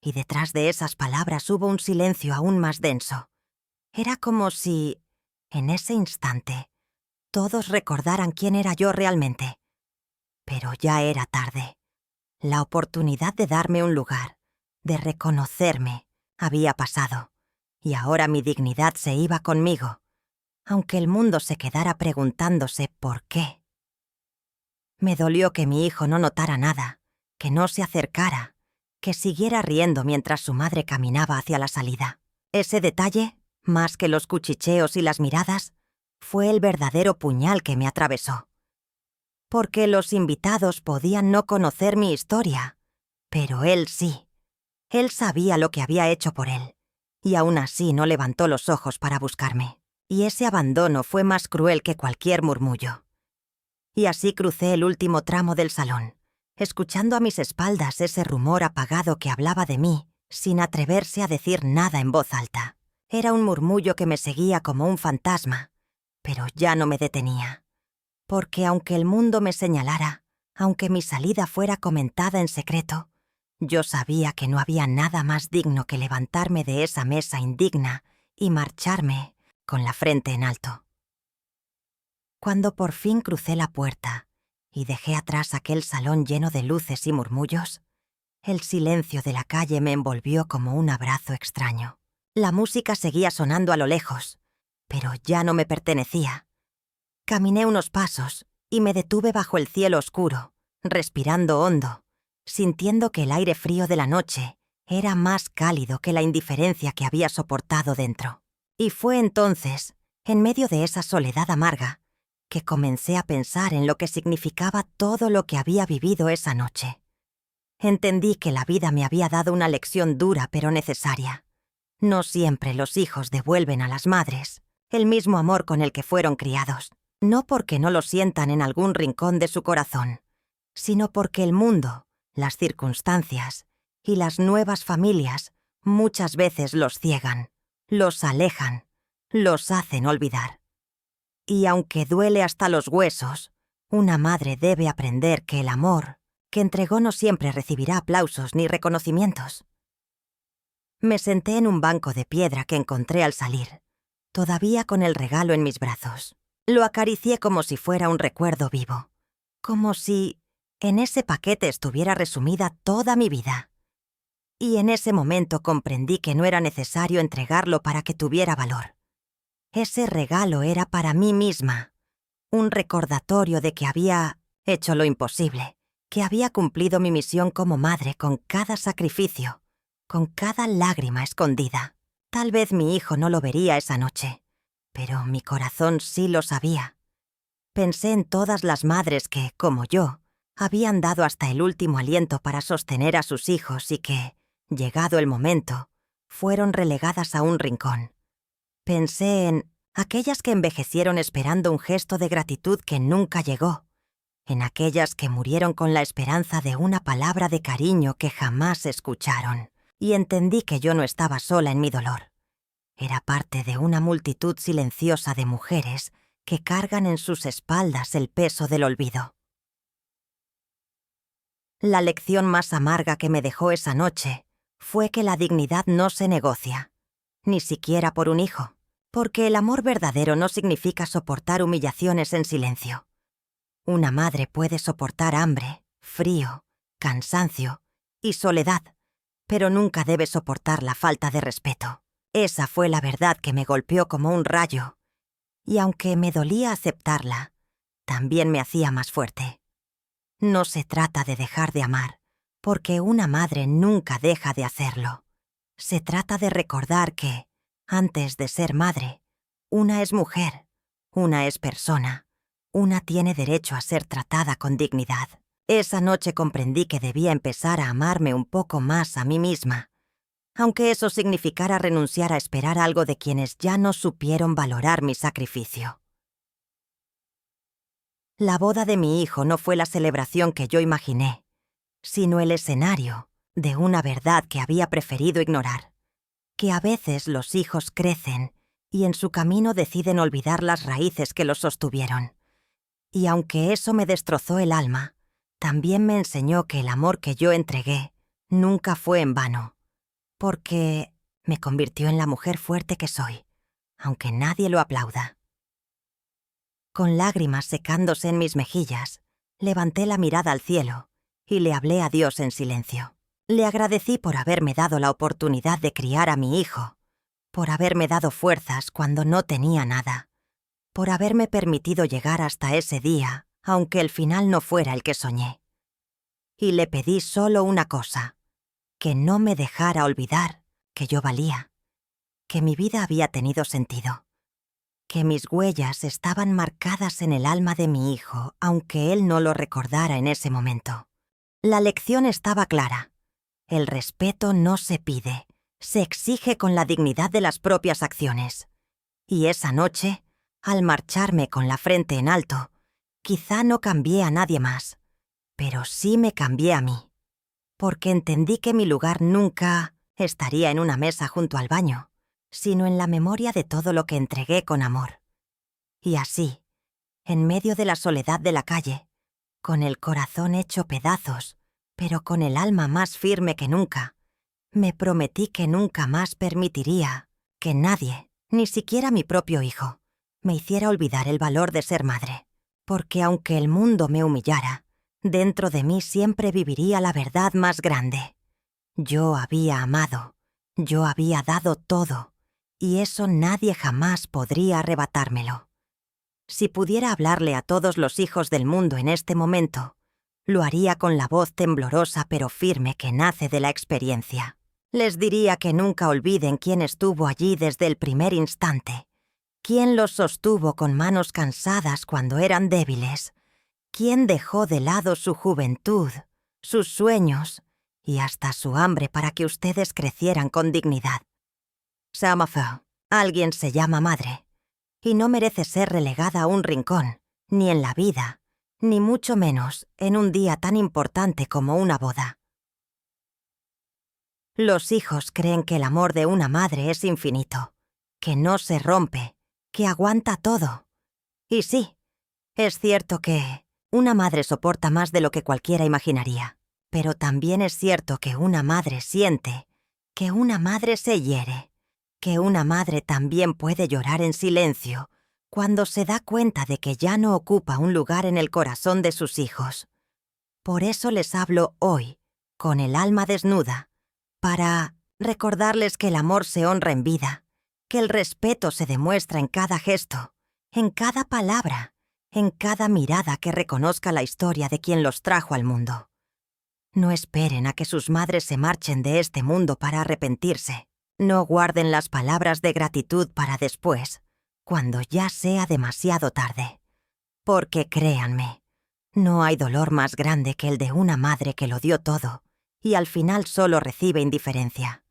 Speaker 1: y detrás de esas palabras hubo un silencio aún más denso. Era como si, en ese instante, todos recordaran quién era yo realmente. Pero ya era tarde. La oportunidad de darme un lugar, de reconocerme, había pasado, y ahora mi dignidad se iba conmigo, aunque el mundo se quedara preguntándose por qué. Me dolió que mi hijo no notara nada, que no se acercara, que siguiera riendo mientras su madre caminaba hacia la salida. Ese detalle, más que los cuchicheos y las miradas, fue el verdadero puñal que me atravesó. Porque los invitados podían no conocer mi historia, pero él sí. Él sabía lo que había hecho por él, y aún así no levantó los ojos para buscarme. Y ese abandono fue más cruel que cualquier murmullo. Y así crucé el último tramo del salón, escuchando a mis espaldas ese rumor apagado que hablaba de mí, sin atreverse a decir nada en voz alta. Era un murmullo que me seguía como un fantasma, pero ya no me detenía. Porque aunque el mundo me señalara, aunque mi salida fuera comentada en secreto, yo sabía que no había nada más digno que levantarme de esa mesa indigna y marcharme con la frente en alto. Cuando por fin crucé la puerta y dejé atrás aquel salón lleno de luces y murmullos, el silencio de la calle me envolvió como un abrazo extraño. La música seguía sonando a lo lejos, pero ya no me pertenecía. Caminé unos pasos y me detuve bajo el cielo oscuro, respirando hondo, sintiendo que el aire frío de la noche era más cálido que la indiferencia que había soportado dentro. Y fue entonces, en medio de esa soledad amarga, que comencé a pensar en lo que significaba todo lo que había vivido esa noche. Entendí que la vida me había dado una lección dura pero necesaria. No siempre los hijos devuelven a las madres el mismo amor con el que fueron criados, no porque no lo sientan en algún rincón de su corazón, sino porque el mundo, las circunstancias y las nuevas familias muchas veces los ciegan, los alejan, los hacen olvidar. Y aunque duele hasta los huesos, una madre debe aprender que el amor que entregó no siempre recibirá aplausos ni reconocimientos. Me senté en un banco de piedra que encontré al salir, todavía con el regalo en mis brazos. Lo acaricié como si fuera un recuerdo vivo, como si en ese paquete estuviera resumida toda mi vida. Y en ese momento comprendí que no era necesario entregarlo para que tuviera valor. Ese regalo era para mí misma, un recordatorio de que había hecho lo imposible, que había cumplido mi misión como madre con cada sacrificio, con cada lágrima escondida. Tal vez mi hijo no lo vería esa noche, pero mi corazón sí lo sabía. Pensé en todas las madres que, como yo, habían dado hasta el último aliento para sostener a sus hijos y que, llegado el momento, fueron relegadas a un rincón. Pensé en aquellas que envejecieron esperando un gesto de gratitud que nunca llegó, en aquellas que murieron con la esperanza de una palabra de cariño que jamás escucharon, y entendí que yo no estaba sola en mi dolor. Era parte de una multitud silenciosa de mujeres que cargan en sus espaldas el peso del olvido. La lección más amarga que me dejó esa noche fue que la dignidad no se negocia, ni siquiera por un hijo, porque el amor verdadero no significa soportar humillaciones en silencio. Una madre puede soportar hambre, frío, cansancio y soledad, pero nunca debe soportar la falta de respeto. Esa fue la verdad que me golpeó como un rayo, y aunque me dolía aceptarla, también me hacía más fuerte. No se trata de dejar de amar, porque una madre nunca deja de hacerlo. Se trata de recordar que, antes de ser madre, una es mujer, una es persona, una tiene derecho a ser tratada con dignidad. Esa noche comprendí que debía empezar a amarme un poco más a mí misma, aunque eso significara renunciar a esperar algo de quienes ya no supieron valorar mi sacrificio. La boda de mi hijo no fue la celebración que yo imaginé, sino el escenario de una verdad que había preferido ignorar, que a veces los hijos crecen y en su camino deciden olvidar las raíces que los sostuvieron. Y aunque eso me destrozó el alma, también me enseñó que el amor que yo entregué nunca fue en vano, porque me convirtió en la mujer fuerte que soy, aunque nadie lo aplauda. Con lágrimas secándose en mis mejillas, levanté la mirada al cielo y le hablé a Dios en silencio. Le agradecí por haberme dado la oportunidad de criar a mi hijo, por haberme dado fuerzas cuando no tenía nada, por haberme permitido llegar hasta ese día, aunque el final no fuera el que soñé. Y le pedí solo una cosa, que no me dejara olvidar que yo valía, que mi vida había tenido sentido, que mis huellas estaban marcadas en el alma de mi hijo, aunque él no lo recordara en ese momento. La lección estaba clara. El respeto no se pide, se exige con la dignidad de las propias acciones. Y esa noche, al marcharme con la frente en alto, quizá no cambié a nadie más, pero sí me cambié a mí, porque entendí que mi lugar nunca estaría en una mesa junto al baño, sino en la memoria de todo lo que entregué con amor. Y así, en medio de la soledad de la calle, con el corazón hecho pedazos, pero con el alma más firme que nunca, me prometí que nunca más permitiría que nadie, ni siquiera mi propio hijo, me hiciera olvidar el valor de ser madre, porque aunque el mundo me humillara, dentro de mí siempre viviría la verdad más grande. Yo había amado, yo había dado todo, y eso nadie jamás podría arrebatármelo. Si pudiera hablarle a todos los hijos del mundo en este momento, lo haría con la voz temblorosa pero firme que nace de la experiencia. Les diría que nunca olviden quién estuvo allí desde el primer instante, quién los sostuvo con manos cansadas cuando eran débiles, quién dejó de lado su juventud, sus sueños y hasta su hambre para que ustedes crecieran con dignidad. Samafeu, alguien se llama madre, y no merece ser relegada a un rincón, ni en la vida, ni mucho menos en un día tan importante como una boda. Los hijos creen que el amor de una madre es infinito, que no se rompe, que aguanta todo. Y sí, es cierto que una madre soporta más de lo que cualquiera imaginaría, pero también es cierto que una madre siente, que una madre se hiere, que una madre también puede llorar en silencio cuando se da cuenta de que ya no ocupa un lugar en el corazón de sus hijos. Por eso les hablo hoy, con el alma desnuda, para recordarles que el amor se honra en vida, que el respeto se demuestra en cada gesto, en cada palabra, en cada mirada que reconozca la historia de quien los trajo al mundo. No esperen a que sus madres se marchen de este mundo para arrepentirse. No guarden las palabras de gratitud para después, cuando ya sea demasiado tarde. Porque créanme, no hay dolor más grande que el de una madre que lo dio todo y al final solo recibe indiferencia.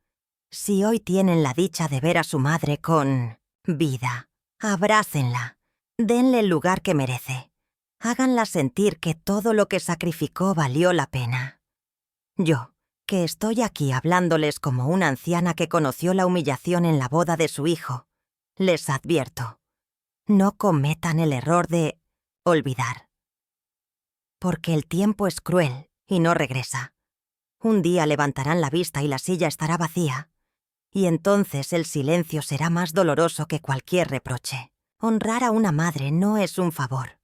Speaker 1: Si hoy tienen la dicha de ver a su madre con vida, abrácenla, denle el lugar que merece, háganla sentir que todo lo que sacrificó valió la pena. Yo, que estoy aquí hablándoles como una anciana que conoció la humillación en la boda de su hijo, les advierto, no cometan el error de olvidar. Porque el tiempo es cruel y no regresa. Un día levantarán la vista y la silla estará vacía, y entonces el silencio será más doloroso que cualquier reproche. Honrar a una madre no es un favor,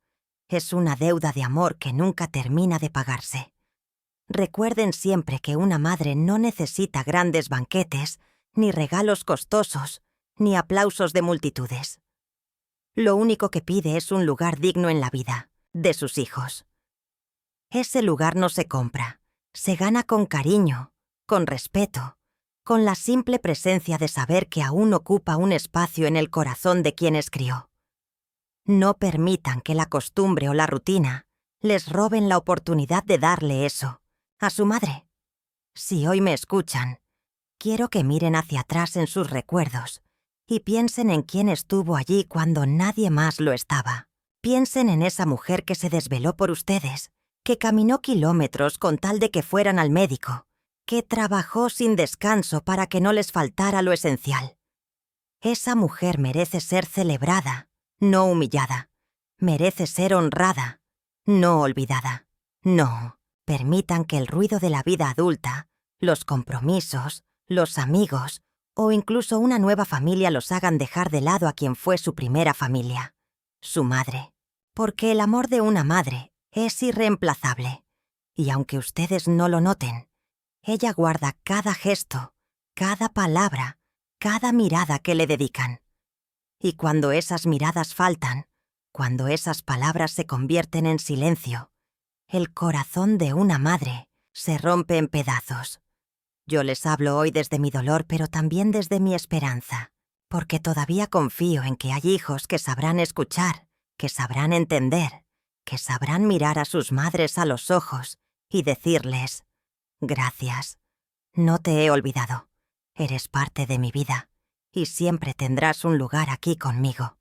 Speaker 1: es una deuda de amor que nunca termina de pagarse. Recuerden siempre que una madre no necesita grandes banquetes, ni regalos costosos, ni aplausos de multitudes. Lo único que pide es un lugar digno en la vida de sus hijos. Ese lugar no se compra, se gana con cariño, con respeto, con la simple presencia de saber que aún ocupa un espacio en el corazón de quienes crió. No permitan que la costumbre o la rutina les roben la oportunidad de darle eso a su madre. Si hoy me escuchan, quiero que miren hacia atrás en sus recuerdos y piensen en quién estuvo allí cuando nadie más lo estaba. Piensen en esa mujer que se desveló por ustedes, que caminó kilómetros con tal de que fueran al médico, que trabajó sin descanso para que no les faltara lo esencial. Esa mujer merece ser celebrada, no humillada. Merece ser honrada, no olvidada. No, permitan que el ruido de la vida adulta, los compromisos, los amigos o incluso una nueva familia los hagan dejar de lado a quien fue su primera familia, su madre. Porque el amor de una madre es irreemplazable. Y aunque ustedes no lo noten, ella guarda cada gesto, cada palabra, cada mirada que le dedican. Y cuando esas miradas faltan, cuando esas palabras se convierten en silencio, el corazón de una madre se rompe en pedazos. Yo les hablo hoy desde mi dolor, pero también desde mi esperanza, porque todavía confío en que hay hijos que sabrán escuchar, que sabrán entender, que sabrán mirar a sus madres a los ojos y decirles: gracias, no te he olvidado, eres parte de mi vida y siempre tendrás un lugar aquí conmigo.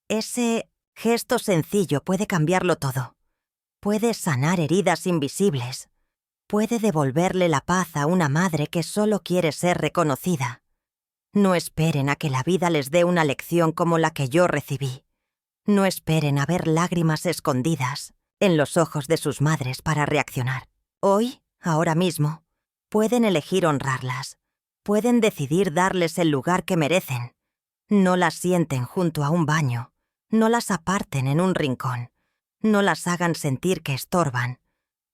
Speaker 1: Ese gesto sencillo puede cambiarlo todo. Puede sanar heridas invisibles. Puede devolverle la paz a una madre que solo quiere ser reconocida. No esperen a que la vida les dé una lección como la que yo recibí. No esperen a ver lágrimas escondidas en los ojos de sus madres para reaccionar. Hoy, ahora mismo, pueden elegir honrarlas. Pueden decidir darles el lugar que merecen. No las sienten junto a un baño. No las aparten en un rincón. No las hagan sentir que estorban.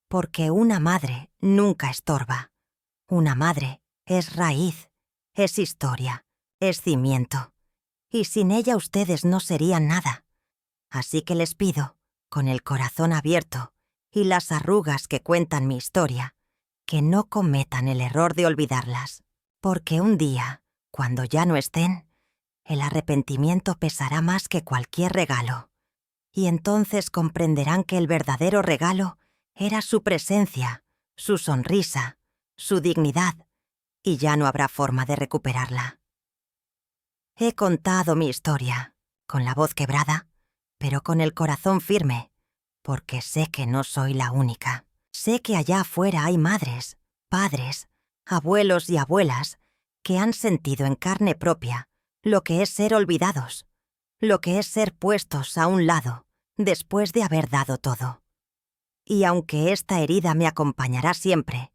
Speaker 1: Porque una madre nunca estorba. Una madre es raíz, es historia, es cimiento. Y sin ella ustedes no serían nada. Así que les pido, con el corazón abierto y las arrugas que cuentan mi historia, que no cometan el error de olvidarlas. Porque un día, cuando ya no estén, el arrepentimiento pesará más que cualquier regalo. Y entonces comprenderán que el verdadero regalo era su presencia, su sonrisa, su dignidad, y ya no habrá forma de recuperarla. He contado mi historia, con la voz quebrada, pero con el corazón firme, porque sé que no soy la única. Sé que allá afuera hay madres, padres, abuelos y abuelas que han sentido en carne propia lo que es ser olvidados, lo que es ser puestos a un lado después de haber dado todo. Y aunque esta herida me acompañará siempre,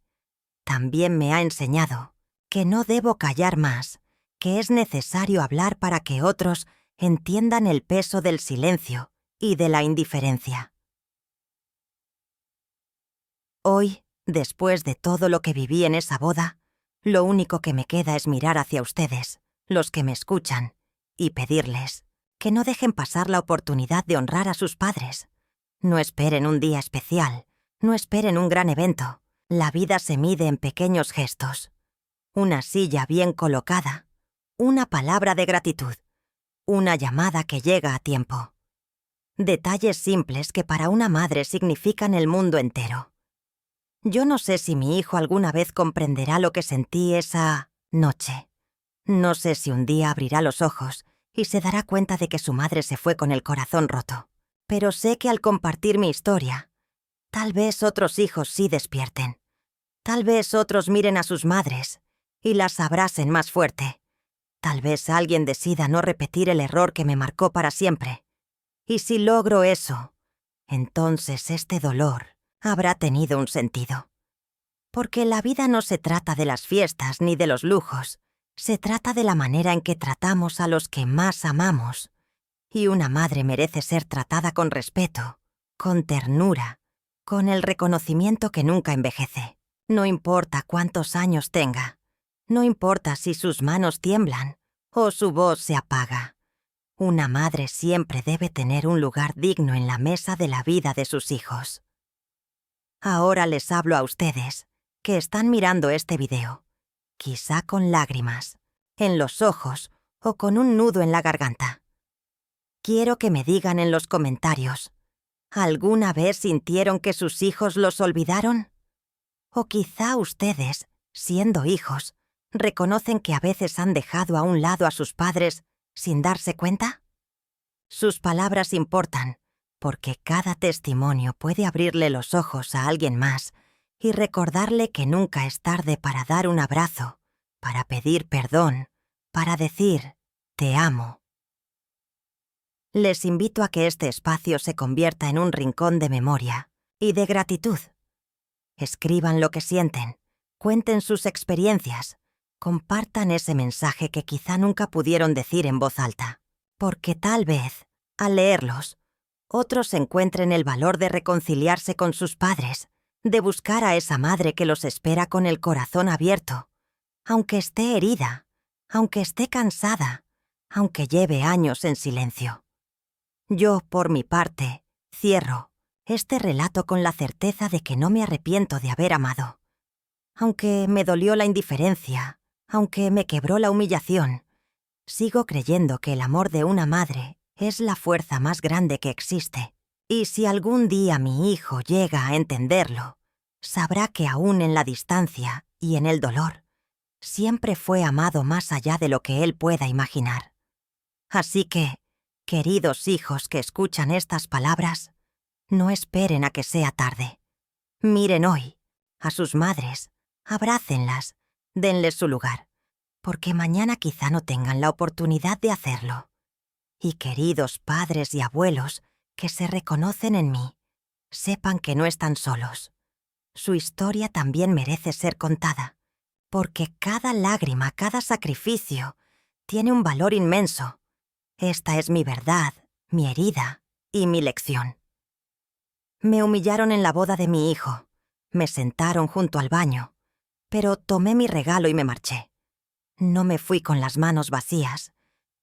Speaker 1: también me ha enseñado que no debo callar más, que es necesario hablar para que otros entiendan el peso del silencio y de la indiferencia. Hoy, después de todo lo que viví en esa boda, lo único que me queda es mirar hacia ustedes, los que me escuchan, y pedirles que no dejen pasar la oportunidad de honrar a sus padres. No esperen un día especial, no esperen un gran evento. La vida se mide en pequeños gestos. Una silla bien colocada, una palabra de gratitud, una llamada que llega a tiempo. Detalles simples que para una madre significan el mundo entero. Yo no sé si mi hijo alguna vez comprenderá lo que sentí esa noche. No sé si un día abrirá los ojos y se dará cuenta de que su madre se fue con el corazón roto. Pero sé que al compartir mi historia, tal vez otros hijos sí despierten. Tal vez otros miren a sus madres y las abracen más fuerte. Tal vez alguien decida no repetir el error que me marcó para siempre. Y si logro eso, entonces este dolor habrá tenido un sentido. Porque la vida no se trata de las fiestas ni de los lujos. Se trata de la manera en que tratamos a los que más amamos. Y una madre merece ser tratada con respeto, con ternura, con el reconocimiento que nunca envejece. No importa cuántos años tenga. No importa si sus manos tiemblan o su voz se apaga. Una madre siempre debe tener un lugar digno en la mesa de la vida de sus hijos. Ahora les hablo a ustedes, que están mirando este video, quizá con lágrimas, en los ojos o con un nudo en la garganta. Quiero que me digan en los comentarios, ¿alguna vez sintieron que sus hijos los olvidaron? O quizá ustedes, siendo hijos, reconocen que a veces han dejado a un lado a sus padres sin darse cuenta. Sus palabras importan, porque cada testimonio puede abrirle los ojos a alguien más y recordarle que nunca es tarde para dar un abrazo, para pedir perdón, para decir, te amo. Les invito a que este espacio se convierta en un rincón de memoria y de gratitud. Escriban lo que sienten, cuenten sus experiencias, compartan ese mensaje que quizá nunca pudieron decir en voz alta, porque tal vez, al leerlos, otros encuentren el valor de reconciliarse con sus padres, de buscar a esa madre que los espera con el corazón abierto, aunque esté herida, aunque esté cansada, aunque lleve años en silencio. Yo, por mi parte, cierro este relato con la certeza de que no me arrepiento de haber amado. Aunque me dolió la indiferencia, aunque me quebró la humillación, sigo creyendo que el amor de una madre es la fuerza más grande que existe. Y si algún día mi hijo llega a entenderlo, sabrá que aún en la distancia y en el dolor, siempre fue amado más allá de lo que él pueda imaginar. Así que, queridos hijos que escuchan estas palabras, no esperen a que sea tarde. Miren hoy a sus madres, abrácenlas, denles su lugar, porque mañana quizá no tengan la oportunidad de hacerlo. Y queridos padres y abuelos que se reconocen en mí, sepan que no están solos. Su historia también merece ser contada, porque cada lágrima, cada sacrificio, tiene un valor inmenso. Esta es mi verdad, mi herida y mi lección. Me humillaron en la boda de mi hijo, me sentaron junto al baño, pero tomé mi regalo y me marché. No me fui con las manos vacías,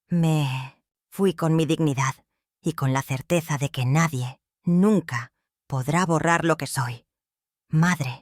Speaker 1: me fui con mi dignidad y con la certeza de que nadie, nunca, podrá borrar lo que soy. Madre,